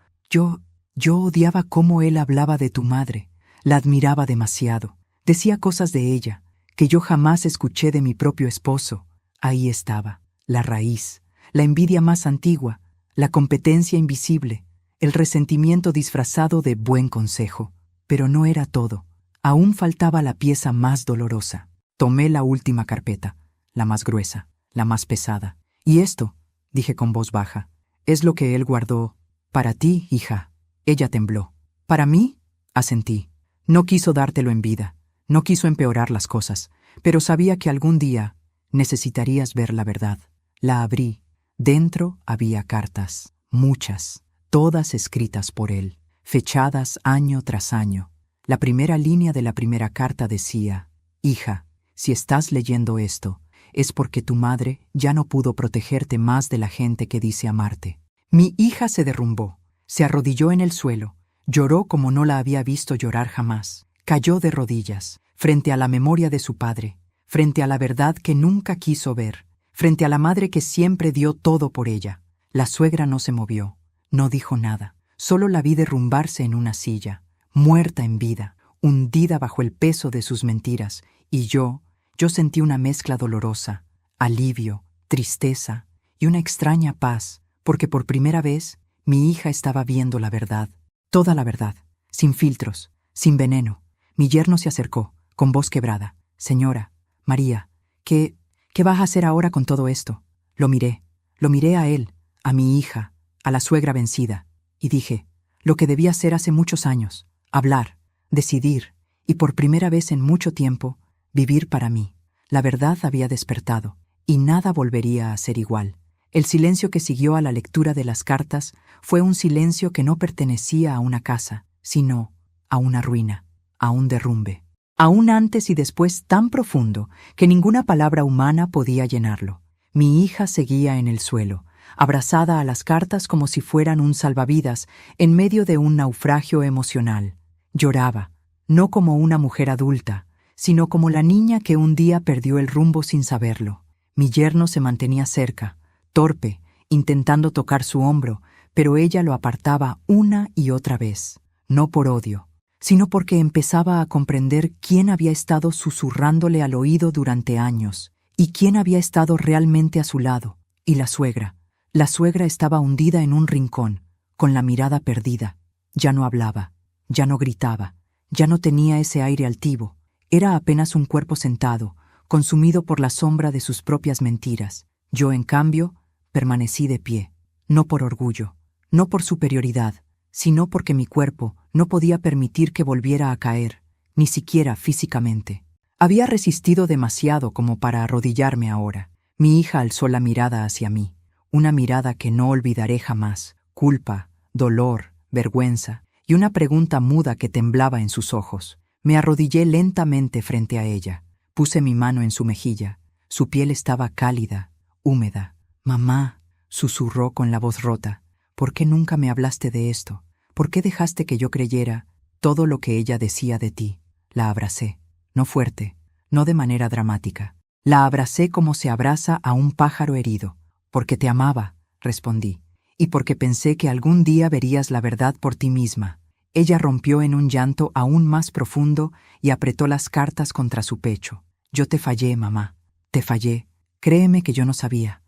odiaba cómo él hablaba de tu madre. La admiraba demasiado. Decía cosas de ella que yo jamás escuché de mi propio esposo». Ahí estaba, la raíz, la envidia más antigua, la competencia invisible, el resentimiento disfrazado de buen consejo. Pero no era todo. Aún faltaba la pieza más dolorosa. Tomé la última carpeta, la más gruesa, la más pesada. «Y esto», dije con voz baja, «es lo que él guardó para ti, hija». Ella tembló. «¿Para mí?», asentí. «No quiso dártelo en vida, no quiso empeorar las cosas, pero sabía que algún día necesitarías ver la verdad». La abrí. Dentro había cartas, muchas, todas escritas por él, fechadas año tras año. La primera línea de la primera carta decía: «Hija, si estás leyendo esto, es porque tu madre ya no pudo protegerte más de la gente que dice amarte». Mi hija se derrumbó, se arrodilló en el suelo, lloró como no la había visto llorar jamás. Cayó de rodillas, frente a la memoria de su padre, frente a la verdad que nunca quiso ver, frente a la madre que siempre dio todo por ella. La suegra no se movió, no dijo nada. Solo la vi derrumbarse en una silla, muerta en vida, hundida bajo el peso de sus mentiras, y yo sentí una mezcla dolorosa, alivio, tristeza y una extraña paz, porque por primera vez mi hija estaba viendo la verdad, toda la verdad, sin filtros, sin veneno. Mi yerno se acercó, con voz quebrada. «Señora, María, ¿qué vas a hacer ahora con todo esto?». Lo miré a él, a mi hija, a la suegra vencida, y dije lo que debía hacer hace muchos años: hablar, decidir, y por primera vez en mucho tiempo, vivir para mí. La verdad había despertado, y nada volvería a ser igual. El silencio que siguió a la lectura de las cartas fue un silencio que no pertenecía a una casa, sino a una ruina, a un derrumbe. A un antes y después tan profundo que ninguna palabra humana podía llenarlo. Mi hija seguía en el suelo, abrazada a las cartas como si fueran un salvavidas en medio de un naufragio emocional. Lloraba, no como una mujer adulta, sino como la niña que un día perdió el rumbo sin saberlo. Mi yerno se mantenía cerca, torpe, intentando tocar su hombro, pero ella lo apartaba una y otra vez, no por odio, sino porque empezaba a comprender quién había estado susurrándole al oído durante años y quién había estado realmente a su lado. Y la suegra. La suegra estaba hundida en un rincón, con la mirada perdida. Ya no hablaba, ya no gritaba, ya no tenía ese aire altivo. Era apenas un cuerpo sentado, consumido por la sombra de sus propias mentiras. Yo, en cambio, permanecí de pie, no por orgullo, no por superioridad, sino porque mi cuerpo no podía permitir que volviera a caer, ni siquiera físicamente. Había resistido demasiado como para arrodillarme ahora. Mi hija alzó la mirada hacia mí, una mirada que no olvidaré jamás, culpa, dolor, vergüenza, y una pregunta muda que temblaba en sus ojos. Me arrodillé lentamente frente a ella, puse mi mano en su mejilla. Su piel estaba cálida, húmeda. «Mamá», susurró con la voz rota, «¿por qué nunca me hablaste de esto? ¿Por qué dejaste que yo creyera todo lo que ella decía de ti?» La abracé, no fuerte, no de manera dramática. La abracé como se abraza a un pájaro herido. «Porque te amaba», respondí, «y porque pensé que algún día verías la verdad por ti misma». Ella rompió en un llanto aún más profundo y apretó las cartas contra su pecho. «Yo te fallé, mamá, te fallé. Créeme que yo no sabía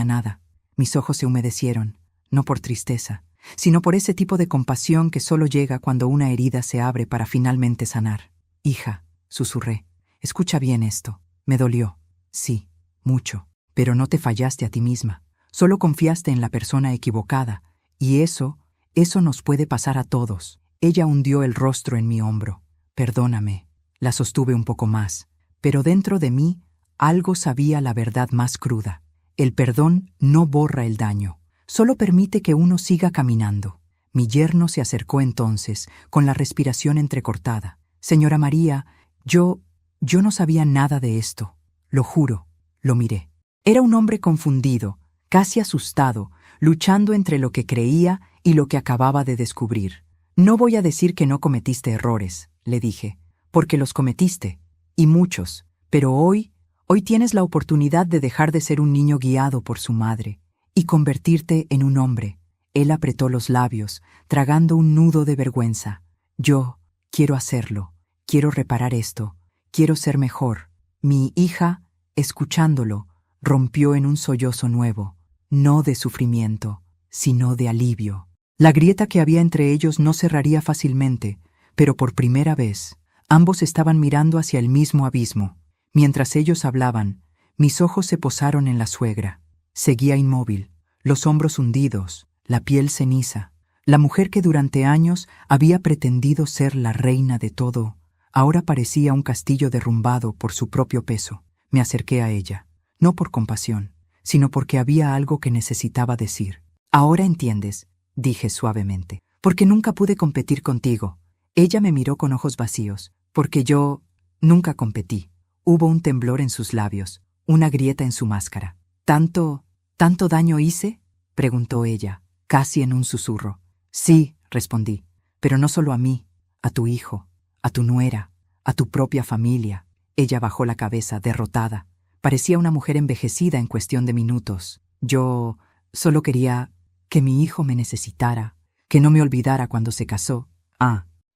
nada». Mis ojos se humedecieron, no por tristeza, sino por ese tipo de compasión que solo llega cuando una herida se abre para finalmente sanar. «Hija», susurré, «escucha bien esto. Me dolió, sí, mucho, pero no te fallaste a ti misma. Solo confiaste en la persona equivocada, y eso nos puede pasar a todos». Ella hundió el rostro en mi hombro. «Perdóname». La sostuve un poco más, pero dentro de mí algo sabía la verdad más cruda. El perdón no borra el daño, solo permite que uno siga caminando. Mi yerno se acercó entonces, con la respiración entrecortada. «Señora María, yo no sabía nada de esto. Lo juro». Lo miré. Era un hombre confundido, casi asustado, luchando entre lo que creía y lo que acababa de descubrir. «No voy a decir que no cometiste errores», le dije, «porque los cometiste, y muchos, pero hoy tienes la oportunidad de dejar de ser un niño guiado por su madre y convertirte en un hombre». Él apretó los labios, tragando un nudo de vergüenza. «Yo quiero hacerlo, quiero reparar esto, quiero ser mejor». Mi hija, escuchándolo, rompió en un sollozo nuevo, no de sufrimiento, sino de alivio. La grieta que había entre ellos no cerraría fácilmente, pero por primera vez, ambos estaban mirando hacia el mismo abismo. Mientras ellos hablaban, mis ojos se posaron en la suegra. Seguía inmóvil, los hombros hundidos, la piel ceniza. La mujer que durante años había pretendido ser la reina de todo, ahora parecía un castillo derrumbado por su propio peso. Me acerqué a ella, no por compasión, sino porque había algo que necesitaba decir. «Ahora entiendes», dije suavemente, «porque nunca pude competir contigo». Ella me miró con ojos vacíos, «porque yo nunca competí». Hubo un temblor en sus labios, una grieta en su máscara. ¿Tanto daño hice?», preguntó ella, casi en un susurro. «Sí», respondí, «pero no solo a mí, a tu hijo, a tu nuera, a tu propia familia». Ella bajó la cabeza, derrotada. Parecía una mujer envejecida en cuestión de minutos. «Yo solo quería que mi hijo me necesitara, que no me olvidara cuando se casó».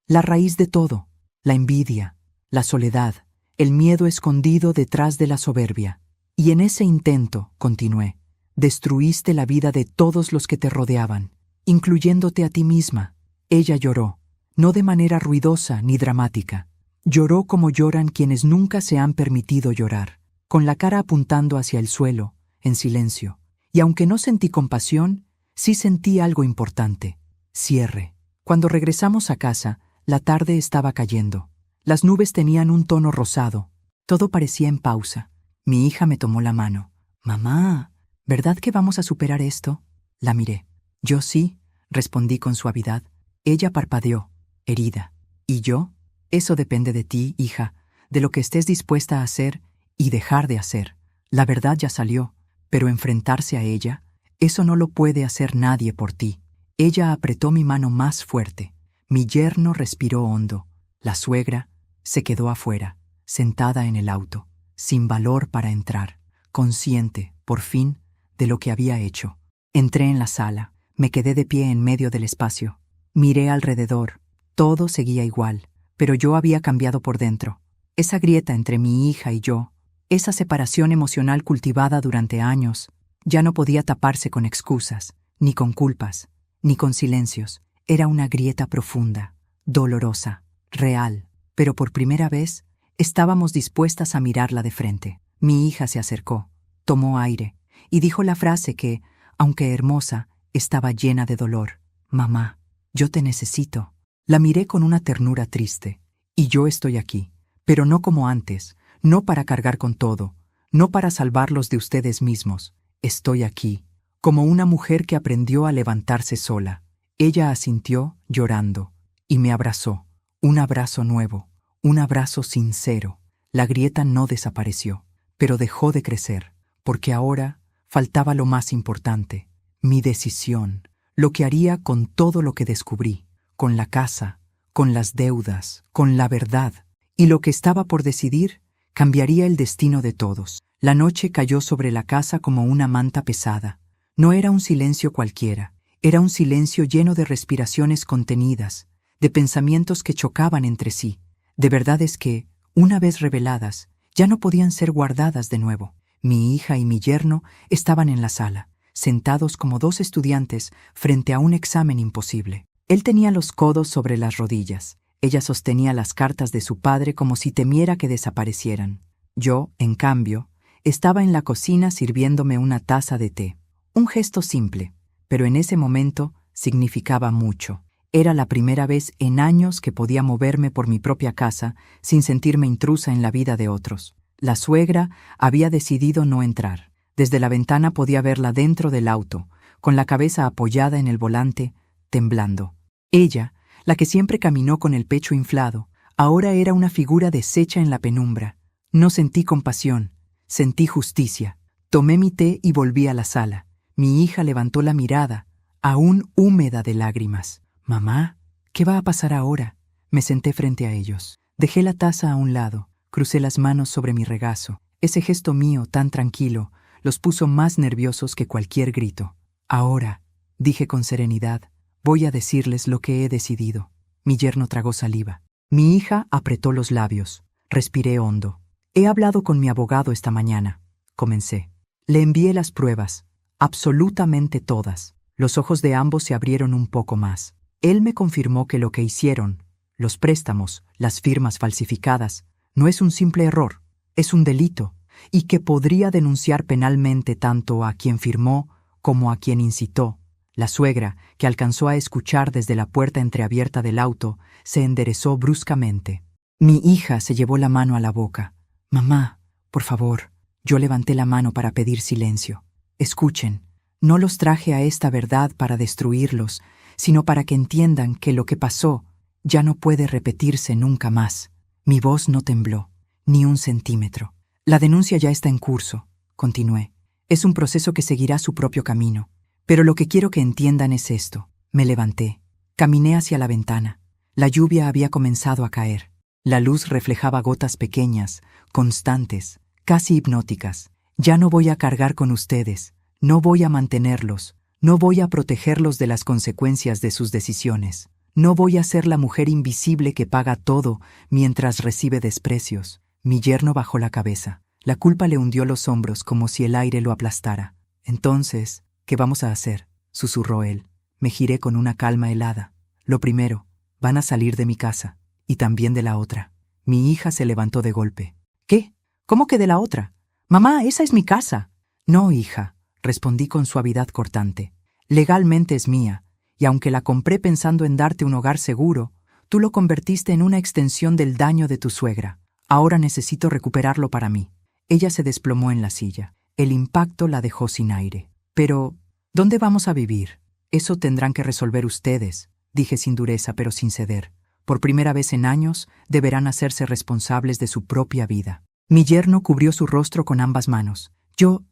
La raíz de todo, la envidia, la soledad, el miedo escondido detrás de la soberbia. «Y en ese intento», continué, «destruiste la vida de todos los que te rodeaban, incluyéndote a ti misma». Ella lloró, no de manera ruidosa ni dramática. Lloró como lloran quienes nunca se han permitido llorar, con la cara apuntando hacia el suelo, en silencio. Y aunque no sentí compasión, sí sentí algo importante: cierre. Cuando regresamos a casa, la tarde estaba cayendo. Las nubes tenían un tono rosado. Todo parecía en pausa. Mi hija me tomó la mano. «Mamá, ¿verdad que vamos a superar esto?». La miré. «Yo sí», respondí con suavidad. Ella parpadeó, herida. ¿Y yo? Eso depende de ti, hija, de lo que estés dispuesta a hacer y dejar de hacer. La verdad ya salió, pero enfrentarse a ella, eso no lo puede hacer nadie por ti. Ella apretó mi mano más fuerte. Mi yerno respiró hondo. La suegra se quedó afuera, sentada en el auto, sin valor para entrar, consciente, por fin, de lo que había hecho. Entré en la sala, me quedé de pie en medio del espacio. Miré alrededor. Todo seguía igual, pero yo había cambiado por dentro. Esa grieta entre mi hija y yo, esa separación emocional cultivada durante años, ya no podía taparse con excusas, ni con culpas, ni con silencios. Era una grieta profunda, dolorosa, real, pero por primera vez estábamos dispuestas a mirarla de frente. Mi hija se acercó, tomó aire y dijo la frase que, aunque hermosa, estaba llena de dolor. «Mamá, yo te necesito». La miré con una ternura triste. «Y yo estoy aquí, pero no como antes, no para cargar con todo, no para salvarlos de ustedes mismos. Estoy aquí, como una mujer que aprendió a levantarse sola». Ella asintió, llorando, y me abrazó. Un abrazo nuevo, un abrazo sincero. La grieta no desapareció, pero dejó de crecer, porque ahora faltaba lo más importante, mi decisión, lo que haría con todo lo que descubrí, con la casa, con las deudas, con la verdad, y lo que estaba por decidir cambiaría el destino de todos. La noche cayó sobre la casa como una manta pesada. No era un silencio cualquiera, era un silencio lleno de respiraciones contenidas, de pensamientos que chocaban entre sí, de verdades que, una vez reveladas, ya no podían ser guardadas de nuevo. Mi hija y mi yerno estaban en la sala, sentados como dos estudiantes frente a un examen imposible. Él tenía los codos sobre las rodillas. Ella sostenía las cartas de su padre como si temiera que desaparecieran. Yo, en cambio, estaba en la cocina sirviéndome una taza de té. Un gesto simple, pero en ese momento significaba mucho. Era la primera vez en años que podía moverme por mi propia casa sin sentirme intrusa en la vida de otros. La suegra había decidido no entrar. Desde la ventana podía verla dentro del auto, con la cabeza apoyada en el volante, temblando. Ella, la que siempre caminó con el pecho inflado, ahora era una figura deshecha en la penumbra. No sentí compasión, sentí justicia. Tomé mi té y volví a la sala. Mi hija levantó la mirada, aún húmeda de lágrimas. «Mamá, ¿qué va a pasar ahora?» Me senté frente a ellos. Dejé la taza a un lado, crucé las manos sobre mi regazo. Ese gesto mío, tan tranquilo, los puso más nerviosos que cualquier grito. «Ahora», dije con serenidad, «voy a decirles lo que he decidido». Mi yerno tragó saliva. Mi hija apretó los labios. Respiré hondo. «He hablado con mi abogado esta mañana», comencé. «Le envié las pruebas, absolutamente todas». Los ojos de ambos se abrieron un poco más. Él me confirmó que lo que hicieron, los préstamos, las firmas falsificadas, no es un simple error, es un delito, y que podría denunciar penalmente tanto a quien firmó como a quien incitó. La suegra, que alcanzó a escuchar desde la puerta entreabierta del auto, se enderezó bruscamente. Mi hija se llevó la mano a la boca. «Mamá, por favor». Yo levanté la mano para pedir silencio. «Escuchen, no los traje a esta verdad para destruirlos, sino para que entiendan que lo que pasó ya no puede repetirse nunca más». Mi voz no tembló, ni un centímetro. «La denuncia ya está en curso», continué. «Es un proceso que seguirá su propio camino. Pero lo que quiero que entiendan es esto». Me levanté. Caminé hacia la ventana. La lluvia había comenzado a caer. La luz reflejaba gotas pequeñas, constantes, casi hipnóticas. «Ya no voy a cargar con ustedes. No voy a mantenerlos. No voy a protegerlos de las consecuencias de sus decisiones. No voy a ser la mujer invisible que paga todo mientras recibe desprecios». Mi yerno bajó la cabeza. La culpa le hundió los hombros como si el aire lo aplastara. «Entonces, ¿qué vamos a hacer?», susurró él. Me giré con una calma helada. «Lo primero, van a salir de mi casa, y también de la otra». Mi hija se levantó de golpe. «¿Qué? ¿Cómo que de la otra? Mamá, esa es mi casa». «No, hija», respondí con suavidad cortante. «Legalmente es mía, y aunque la compré pensando en darte un hogar seguro, tú lo convertiste en una extensión del daño de tu suegra. Ahora necesito recuperarlo para mí». Ella se desplomó en la silla. El impacto la dejó sin aire. «Pero, ¿dónde vamos a vivir? Eso tendrán que resolver ustedes», dije sin dureza pero sin ceder. Por primera vez en años, deberán hacerse responsables de su propia vida. Mi yerno cubrió su rostro con ambas manos. Yo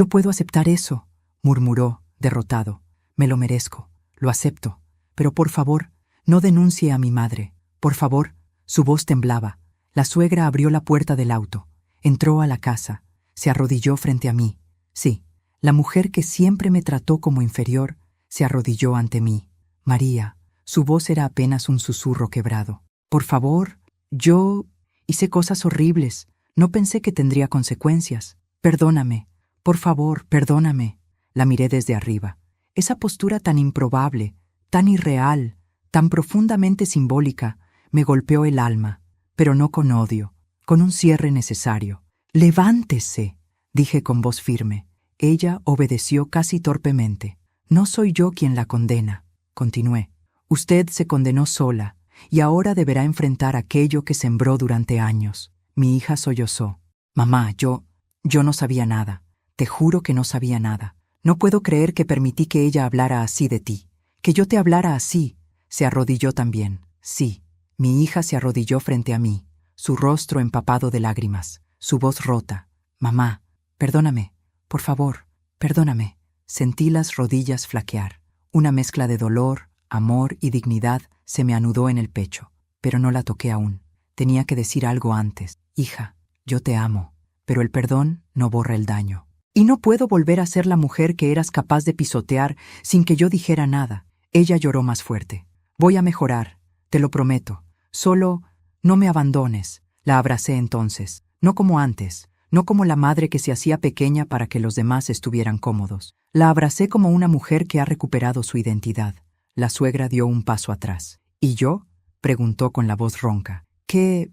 puedo aceptar eso, murmuró, derrotado. Me lo merezco, lo acepto. Pero por favor, no denuncie a mi madre. Por favor. Su voz temblaba. La suegra abrió la puerta del auto. Entró a la casa. Se arrodilló frente a mí. Sí, la mujer que siempre me trató como inferior se arrodilló ante mí. María. Su voz era apenas un susurro quebrado. Por favor, yo hice cosas horribles. No pensé que tendría consecuencias. Perdóname. Por favor, perdóname. La miré desde arriba. Esa postura tan improbable, tan irreal, tan profundamente simbólica, me golpeó el alma, pero no con odio, con un cierre necesario. «Levántese», dije con voz firme. Ella obedeció casi torpemente. «No soy yo quien la condena», continué. «Usted se condenó sola, y ahora deberá enfrentar aquello que sembró durante años». Mi hija sollozó. «Mamá, yo no sabía nada. Te juro que no sabía nada. No puedo creer que permití que ella hablara así de ti. Que yo te hablara así». Se arrodilló también. Sí, mi hija se arrodilló frente a mí, su rostro empapado de lágrimas, su voz rota. «Mamá, perdóname, por favor, perdóname». Sentí las rodillas flaquear. Una mezcla de dolor, amor y dignidad se me anudó en el pecho, pero no la toqué aún. Tenía que decir algo antes. «Hija, yo te amo, pero el perdón no borra el daño. Y no puedo volver a ser la mujer que eras capaz de pisotear sin que yo dijera nada». Ella lloró más fuerte. «Voy a mejorar, te lo prometo. Solo no me abandones». La abracé entonces, no como antes, no como la madre que se hacía pequeña para que los demás estuvieran cómodos. La abracé como una mujer que ha recuperado su identidad. La suegra dio un paso atrás. «¿Y yo?», preguntó con la voz ronca. ¿Qué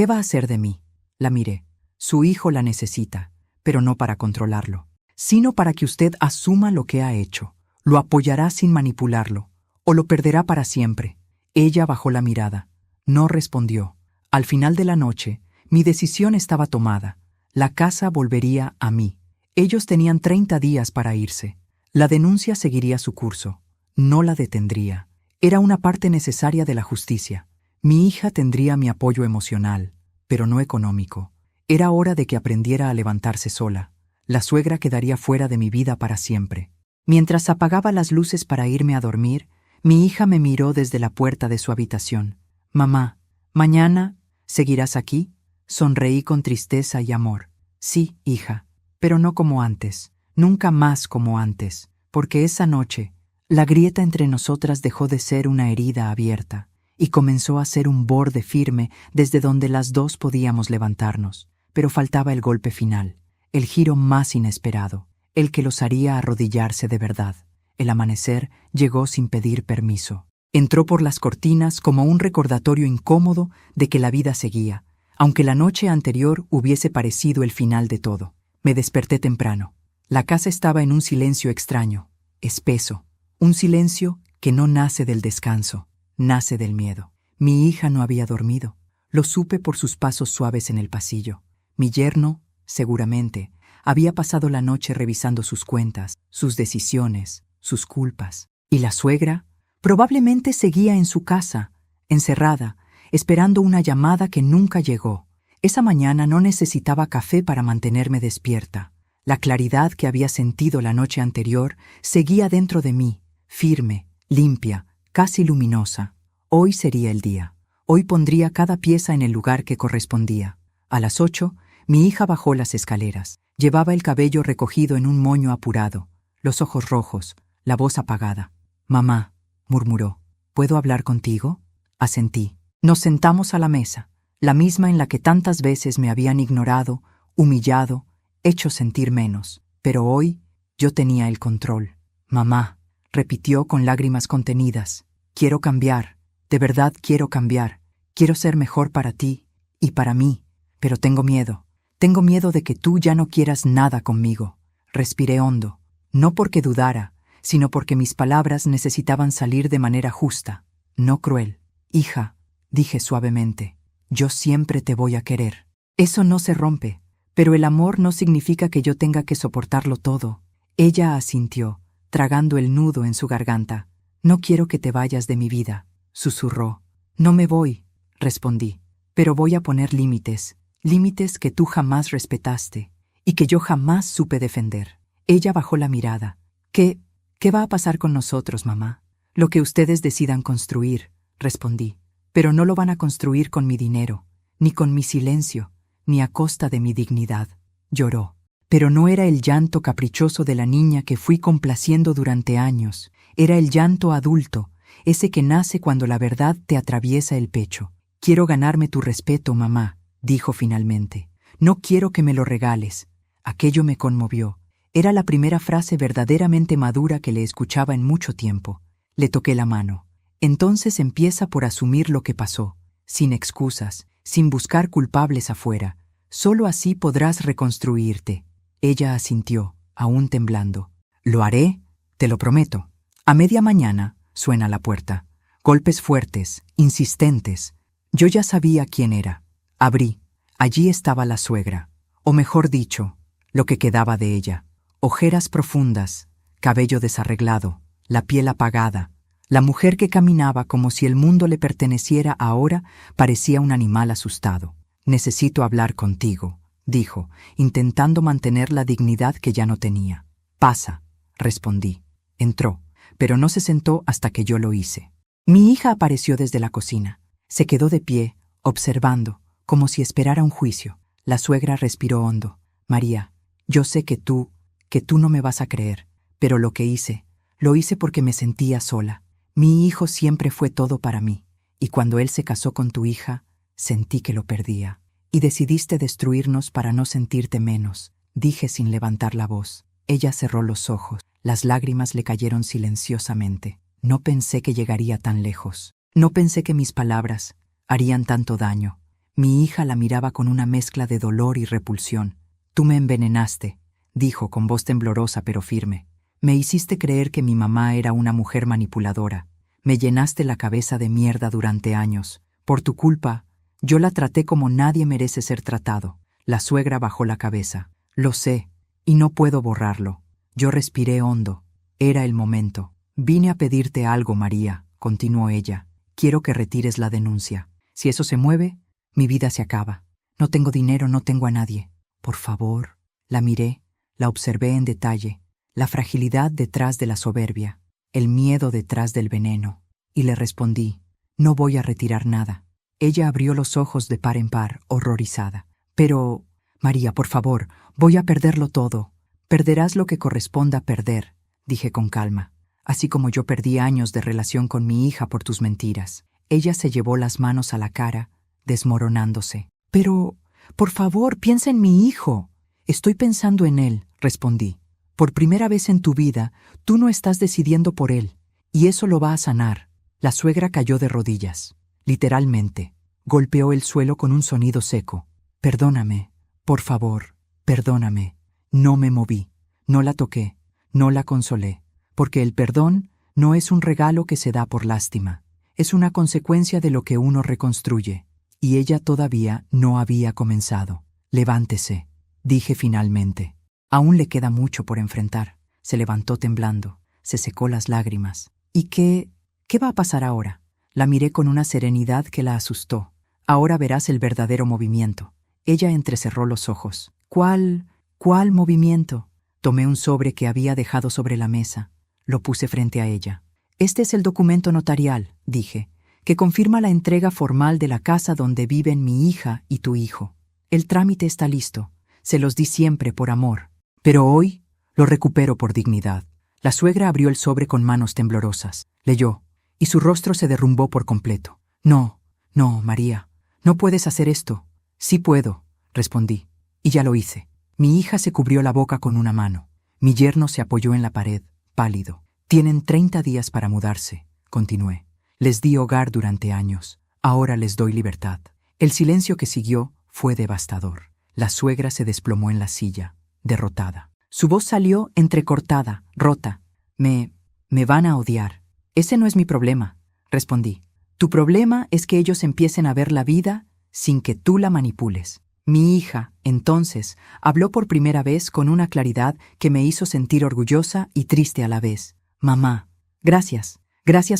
va a hacer de mí?» La miré. «Su hijo la necesita, pero no para controlarlo, sino para que usted asuma lo que ha hecho. Lo apoyará sin manipularlo, o lo perderá para siempre». Ella bajó la mirada. No respondió. Al final de la noche, mi decisión estaba tomada. La casa volvería a mí. Ellos tenían 30 días para irse. La denuncia seguiría su curso. No la detendría. Era una parte necesaria de la justicia. Mi hija tendría mi apoyo emocional, pero no económico. Era hora de que aprendiera a levantarse sola. La suegra quedaría fuera de mi vida para siempre. Mientras apagaba las luces para irme a dormir, mi hija me miró desde la puerta de su habitación. «Mamá, ¿mañana seguirás aquí?». Sonreí con tristeza y amor. «Sí, hija, pero no como antes, nunca más como antes, porque esa noche, la grieta entre nosotras dejó de ser una herida abierta y comenzó a ser un borde firme desde donde las dos podíamos levantarnos. Pero faltaba el golpe final, el giro más inesperado, el que los haría arrodillarse de verdad. El amanecer llegó sin pedir permiso. Entró por las cortinas como un recordatorio incómodo de que la vida seguía, aunque la noche anterior hubiese parecido el final de todo. Me desperté temprano. La casa estaba en un silencio extraño, espeso, un silencio que no nace del descanso, nace del miedo. Mi hija no había dormido. Lo supe por sus pasos suaves en el pasillo. Mi yerno, seguramente, había pasado la noche revisando sus cuentas, sus decisiones, sus culpas. Y la suegra probablemente seguía en su casa, encerrada, esperando una llamada que nunca llegó. Esa mañana no necesitaba café para mantenerme despierta. La claridad que había sentido la noche anterior seguía dentro de mí, firme, limpia, casi luminosa. Hoy sería el día. Hoy pondría cada pieza en el lugar que correspondía. A las 8, mi hija bajó las escaleras. Llevaba el cabello recogido en un moño apurado, los ojos rojos, la voz apagada. «Mamá», murmuró, «¿puedo hablar contigo?». Asentí. Nos sentamos a la mesa, la misma en la que tantas veces me habían ignorado, humillado, hecho sentir menos. Pero hoy yo tenía el control. «Mamá», repitió con lágrimas contenidas, «quiero cambiar, de verdad quiero cambiar. Quiero ser mejor para ti y para mí, pero tengo miedo. Tengo miedo de que tú ya no quieras nada conmigo». Respiré hondo, no porque dudara, sino porque mis palabras necesitaban salir de manera justa, no cruel. «Hija», dije suavemente, «yo siempre te voy a querer. Eso no se rompe, pero el amor no significa que yo tenga que soportarlo todo». Ella asintió, tragando el nudo en su garganta. «No quiero que te vayas de mi vida», susurró. No me voy, respondí, pero voy a poner límites, límites que tú jamás respetaste y que yo jamás supe defender. Ella bajó la mirada. ¿Qué va a pasar con nosotros, mamá? Lo que ustedes decidan construir, respondí, pero no lo van a construir con mi dinero, ni con mi silencio, ni a costa de mi dignidad. Lloró. Pero no era el llanto caprichoso de la niña que fui complaciendo durante años, era el llanto adulto, ese que nace cuando la verdad te atraviesa el pecho. Quiero ganarme tu respeto, mamá, dijo finalmente. No quiero que me lo regales. Aquello me conmovió. Era la primera frase verdaderamente madura que le escuchaba en mucho tiempo. Le toqué la mano. Entonces empieza por asumir lo que pasó, sin excusas, sin buscar culpables afuera. Solo así podrás reconstruirte. Ella asintió, aún temblando. Lo haré, te lo prometo. A media mañana suena la puerta. Golpes fuertes, insistentes. Yo ya sabía quién era. Abrí. Allí estaba la suegra. O mejor dicho, lo que quedaba de ella. Ojeras profundas, cabello desarreglado, la piel apagada. La mujer que caminaba como si el mundo le perteneciera ahora parecía un animal asustado. Necesito hablar contigo, dijo, intentando mantener la dignidad que ya no tenía. Pasa, respondí. Entró, pero no se sentó hasta que yo lo hice. Mi hija apareció desde la cocina. Se quedó de pie, observando, como si esperara un juicio. La suegra respiró hondo. María, yo sé que tú no me vas a creer, pero lo lo hice porque me sentía sola. Mi hijo siempre fue todo para mí, y cuando él se casó con tu hija, sentí que lo perdía. Y decidiste destruirnos para no sentirte menos, dije sin levantar la voz. Ella cerró los ojos, las lágrimas le cayeron silenciosamente. No pensé que llegaría tan lejos. No pensé que mis palabras harían tanto daño. Mi hija la miraba con una mezcla de dolor y repulsión. Tú me envenenaste, dijo con voz temblorosa pero firme. Me hiciste creer que mi mamá era una mujer manipuladora. Me llenaste la cabeza de mierda durante años. Por tu culpa, yo la traté como nadie merece ser tratado. La suegra bajó la cabeza. Lo sé, y no puedo borrarlo. Yo respiré hondo. Era el momento. Vine a pedirte algo, María, continuó ella. Quiero que retires la denuncia. Si eso se mueve, mi vida se acaba. No tengo dinero, no tengo a nadie. Por favor. La miré, la observé en detalle. La fragilidad detrás de la soberbia, el miedo detrás del veneno. Y le respondí, no voy a retirar nada. Ella abrió los ojos de par en par, horrorizada. Pero, María, por favor, voy a perderlo todo. Perderás lo que corresponda perder, dije con calma, así como yo perdí años de relación con mi hija por tus mentiras. Ella se llevó las manos a la cara, desmoronándose. Pero, por favor, piensa en mi hijo. Estoy pensando en él, respondí. Por primera vez en tu vida, tú no estás decidiendo por él, y eso lo va a sanar. La suegra cayó de rodillas. Literalmente, golpeó el suelo con un sonido seco. Perdóname, por favor, perdóname. No me moví, no la toqué, no la consolé, porque el perdón no es un regalo que se da por lástima, es una consecuencia de lo que uno reconstruye, y ella todavía no había comenzado. Levántese, dije finalmente. Aún le queda mucho por enfrentar. Se levantó temblando, se secó las lágrimas. ¿Y qué va a pasar ahora? La miré con una serenidad que la asustó. Ahora verás el verdadero movimiento. Ella entrecerró los ojos. ¿Cuál movimiento? Tomé un sobre que había dejado sobre la mesa. Lo puse frente a ella. Este es el documento notarial, dije, que confirma la entrega formal de la casa donde viven mi hija y tu hijo. El trámite está listo. Se los di siempre por amor. Pero hoy lo recupero por dignidad. La suegra abrió el sobre con manos temblorosas. Leyó, y su rostro se derrumbó por completo. No, María, no puedes hacer esto. Sí puedo, respondí, y ya lo hice. Mi hija se cubrió la boca con una mano. Mi yerno se apoyó en la pared, pálido. Tienen 30 días para mudarse, continué. Les di hogar durante años. Ahora les doy libertad. El silencio que siguió fue devastador. La suegra se desplomó en la silla, derrotada. Su voz salió entrecortada, rota. Me van a odiar. Ese no es mi problema, respondí. Tu problema es que ellos empiecen a ver la vida sin que tú la manipules. Mi hija, entonces, habló por primera vez con una claridad que me hizo sentir orgullosa y triste a la vez. Mamá, gracias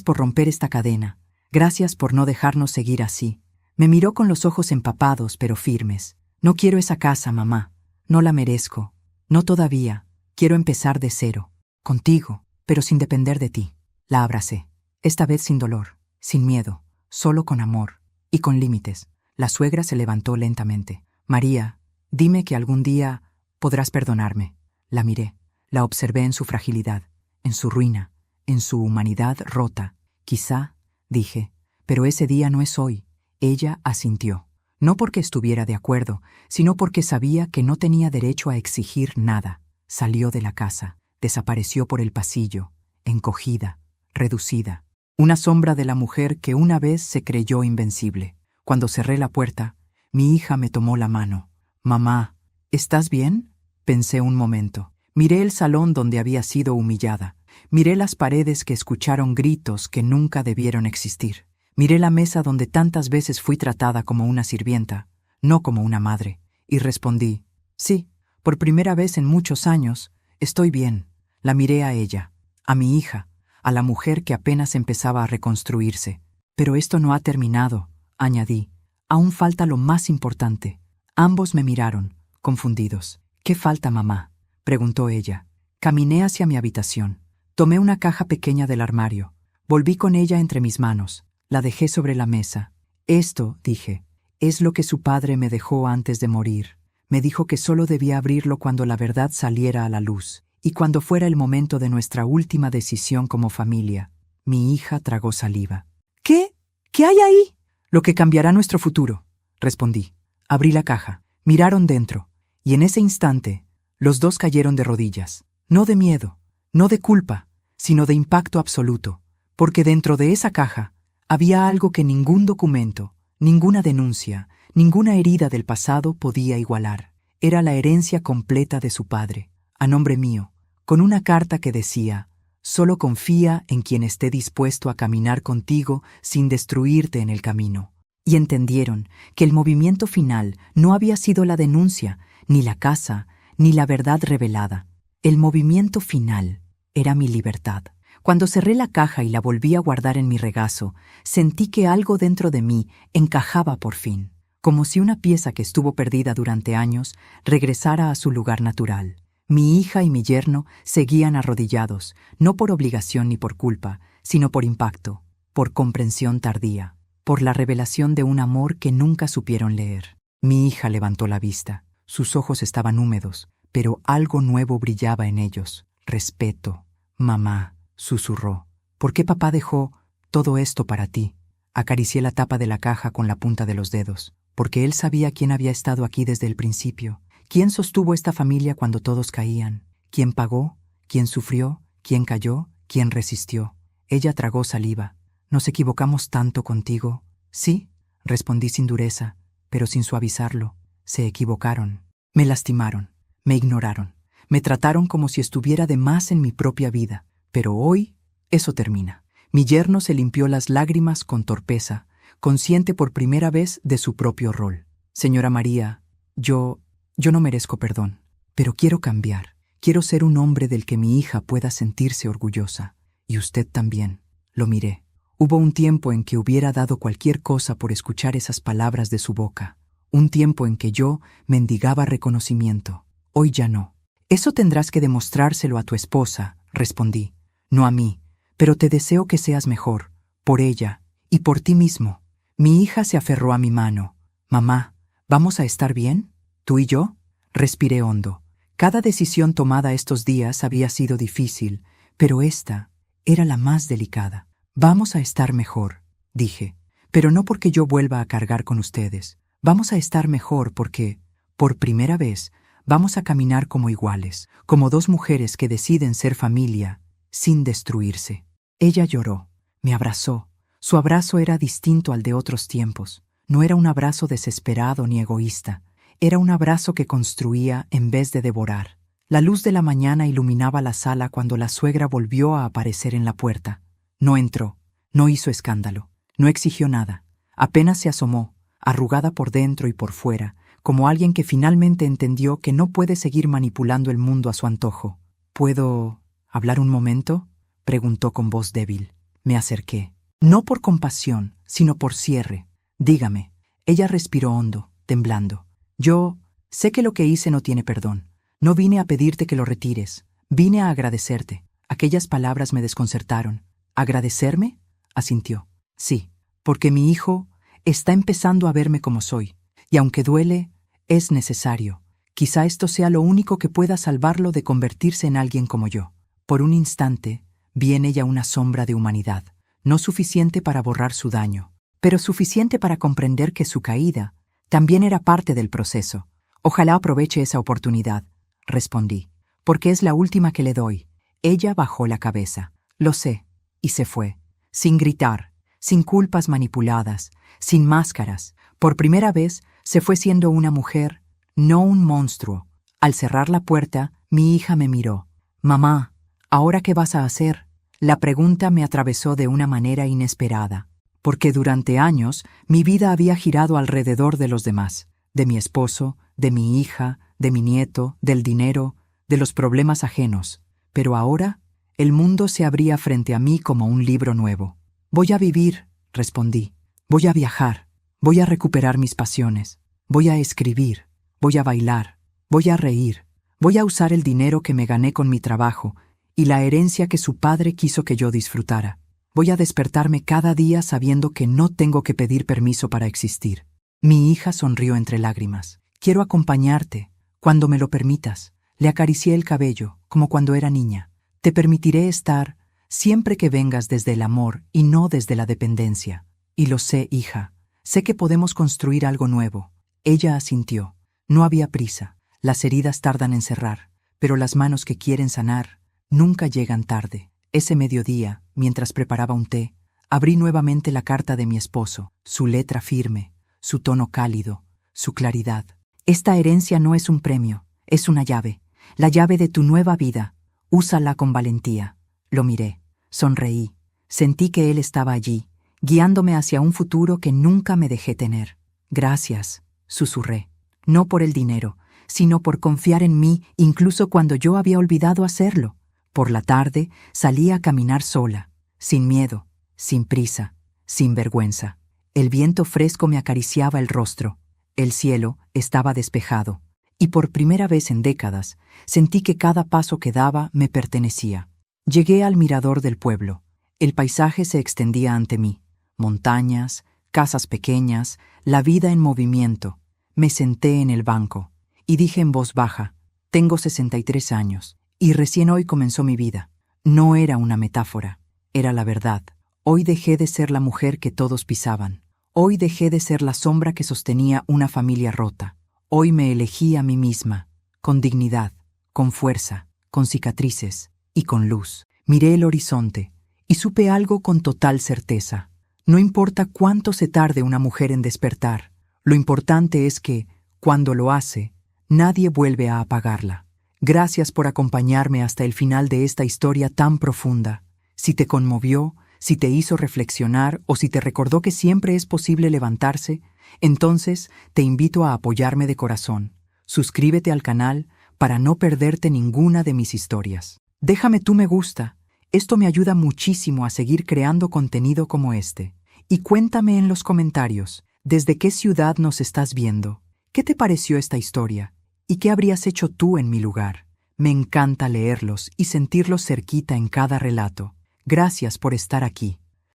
por romper esta cadena. Gracias por no dejarnos seguir así. Me miró con los ojos empapados pero firmes. No quiero esa casa, mamá. No la merezco. No todavía. Quiero empezar de cero. Contigo, pero sin depender de ti. La abracé. Esta vez sin dolor, sin miedo, solo con amor y con límites. La suegra se levantó lentamente. María, dime que algún día podrás perdonarme. La miré. La observé en su fragilidad, en su ruina, en su humanidad rota. Quizá, dije, pero ese día no es hoy. Ella asintió. No porque estuviera de acuerdo, sino porque sabía que no tenía derecho a exigir nada. Salió de la casa, desapareció por el pasillo, encogida, reducida. Una sombra de la mujer que una vez se creyó invencible. Cuando cerré la puerta, mi hija me tomó la mano. «Mamá, ¿estás bien?», pensé un momento. Miré el salón donde había sido humillada. Miré las paredes que escucharon gritos que nunca debieron existir. Miré la mesa donde tantas veces fui tratada como una sirvienta, no como una madre, y respondí, «Sí, por primera vez en muchos años, estoy bien». La miré a ella, a mi hija, a la mujer que apenas empezaba a reconstruirse. «Pero esto no ha terminado», añadí. «Aún falta lo más importante». Ambos me miraron, confundidos. «¿Qué falta, mamá?», preguntó ella. Caminé hacia mi habitación. Tomé una caja pequeña del armario. Volví con ella entre mis manos. La dejé sobre la mesa. «Esto», dije, «es lo que su padre me dejó antes de morir. Me dijo que solo debía abrirlo cuando la verdad saliera a la luz, y cuando fuera el momento de nuestra última decisión como familia». Mi hija tragó saliva. «¿Qué? ¿Qué hay ahí?». «Lo que cambiará nuestro futuro», respondí. Abrí la caja. Miraron dentro, y en ese instante, los dos cayeron de rodillas. No de miedo, no de culpa, sino de impacto absoluto, porque dentro de esa caja había algo que ningún documento, ninguna denuncia, ninguna herida del pasado podía igualar. Era la herencia completa de su padre, a nombre mío, con una carta que decía: «Solo confía en quien esté dispuesto a caminar contigo sin destruirte en el camino». Y entendieron que el movimiento final no había sido la denuncia, ni la casa, ni la verdad revelada. El movimiento final era mi libertad. Cuando cerré la caja y la volví a guardar en mi regazo, sentí que algo dentro de mí encajaba por fin, como si una pieza que estuvo perdida durante años regresara a su lugar natural. Mi hija y mi yerno seguían arrodillados, no por obligación ni por culpa, sino por impacto, por comprensión tardía, por la revelación de un amor que nunca supieron leer. Mi hija levantó la vista. Sus ojos estaban húmedos, pero algo nuevo brillaba en ellos. «Respeto». «Mamá», susurró, «¿por qué papá dejó todo esto para ti?». Acaricié la tapa de la caja con la punta de los dedos, porque él sabía quién había estado aquí desde el principio, quién sostuvo esta familia cuando todos caían, quién pagó, quién sufrió, quién cayó, quién resistió. Ella tragó saliva. «¿Nos equivocamos tanto contigo?». «Sí», respondí sin dureza, pero sin suavizarlo. «Se equivocaron. Me lastimaron, me ignoraron, me trataron como si estuviera de más en mi propia vida. Pero hoy eso termina». Mi yerno se limpió las lágrimas con torpeza, consciente por primera vez de su propio rol. «Señora María, yo no merezco perdón, pero quiero cambiar. Quiero ser un hombre del que mi hija pueda sentirse orgullosa. Y usted también». Lo miré. Hubo un tiempo en que hubiera dado cualquier cosa por escuchar esas palabras de su boca. Un tiempo en que yo mendigaba reconocimiento. Hoy ya no. «Eso tendrás que demostrárselo a tu esposa», respondí. «No a mí, pero te deseo que seas mejor, por ella y por ti mismo». Mi hija se aferró a mi mano. «Mamá, ¿vamos a estar bien? ¿Tú y yo?». Respiré hondo. Cada decisión tomada estos días había sido difícil, pero esta era la más delicada. «Vamos a estar mejor», dije, «pero no porque yo vuelva a cargar con ustedes. Vamos a estar mejor porque, por primera vez, vamos a caminar como iguales, como dos mujeres que deciden ser familia, sin destruirse». Ella lloró, me abrazó. Su abrazo era distinto al de otros tiempos. No era un abrazo desesperado ni egoísta. Era un abrazo que construía en vez de devorar. La luz de la mañana iluminaba la sala cuando la suegra volvió a aparecer en la puerta. No entró, no hizo escándalo, no exigió nada. Apenas se asomó, arrugada por dentro y por fuera, como alguien que finalmente entendió que no puede seguir manipulando el mundo a su antojo. «¿Puedo hablar un momento?», preguntó con voz débil. Me acerqué. No por compasión, sino por cierre. Dígame. Ella respiró hondo, temblando. Yo sé que lo que hice no tiene perdón. No vine a pedirte que lo retires. Vine a agradecerte. Aquellas palabras me desconcertaron. ¿Agradecerme? Asintió. Sí, porque mi hijo está empezando a verme como soy. Y aunque duele, es necesario. Quizá esto sea lo único que pueda salvarlo de convertirse en alguien como yo. Por un instante, vi en ella una sombra de humanidad, no suficiente para borrar su daño, pero suficiente para comprender que su caída también era parte del proceso. Ojalá aproveche esa oportunidad, respondí, porque es la última que le doy. Ella bajó la cabeza. Lo sé, y se fue, sin gritar, sin culpas manipuladas, sin máscaras. Por primera vez se fue siendo una mujer, no un monstruo. Al cerrar la puerta, mi hija me miró. Mamá, ¿ahora qué vas a hacer? La pregunta me atravesó de una manera inesperada, porque durante años mi vida había girado alrededor de los demás, de mi esposo, de mi hija, de mi nieto, del dinero, de los problemas ajenos. Pero ahora, el mundo se abría frente a mí como un libro nuevo. Voy a vivir, respondí. Voy a viajar. Voy a recuperar mis pasiones. Voy a escribir. Voy a bailar. Voy a reír. Voy a usar el dinero que me gané con mi trabajo y la herencia que su padre quiso que yo disfrutara. Voy a despertarme cada día sabiendo que no tengo que pedir permiso para existir. Mi hija sonrió entre lágrimas. Quiero acompañarte, cuando me lo permitas. Le acaricié el cabello, como cuando era niña. Te permitiré estar siempre que vengas desde el amor y no desde la dependencia. Y lo sé, hija. Sé que podemos construir algo nuevo. Ella asintió. No había prisa. Las heridas tardan en cerrar, pero las manos que quieren sanar nunca llegan tarde. Ese mediodía, mientras preparaba un té, abrí nuevamente la carta de mi esposo, su letra firme, su tono cálido, su claridad. Esta herencia no es un premio, es una llave, la llave de tu nueva vida. Úsala con valentía. Lo miré, sonreí, sentí que él estaba allí, guiándome hacia un futuro que nunca me dejé tener. Gracias, susurré, no por el dinero, sino por confiar en mí incluso cuando yo había olvidado hacerlo. Por la tarde salí a caminar sola, sin miedo, sin prisa, sin vergüenza. El viento fresco me acariciaba el rostro, el cielo estaba despejado, y por primera vez en décadas sentí que cada paso que daba me pertenecía. Llegué al mirador del pueblo. El paisaje se extendía ante mí, montañas, casas pequeñas, la vida en movimiento. Me senté en el banco y dije en voz baja, tengo 63 años y recién hoy comenzó mi vida. No era una metáfora, era la verdad. Hoy dejé de ser la mujer que todos pisaban. Hoy dejé de ser la sombra que sostenía una familia rota. Hoy me elegí a mí misma, con dignidad, con fuerza, con cicatrices y con luz. Miré el horizonte y supe algo con total certeza. No importa cuánto se tarde una mujer en despertar, lo importante es que, cuando lo hace, nadie vuelve a apagarla. Gracias por acompañarme hasta el final de esta historia tan profunda. Si te conmovió, si te hizo reflexionar o si te recordó que siempre es posible levantarse, entonces te invito a apoyarme de corazón. Suscríbete al canal para no perderte ninguna de mis historias. Déjame tu me gusta. Esto me ayuda muchísimo a seguir creando contenido como este. Y cuéntame en los comentarios, ¿desde qué ciudad nos estás viendo? ¿Qué te pareció esta historia? ¿Y qué habrías hecho tú en mi lugar? Me encanta leerlos y sentirlos cerquita en cada relato. Gracias por estar aquí.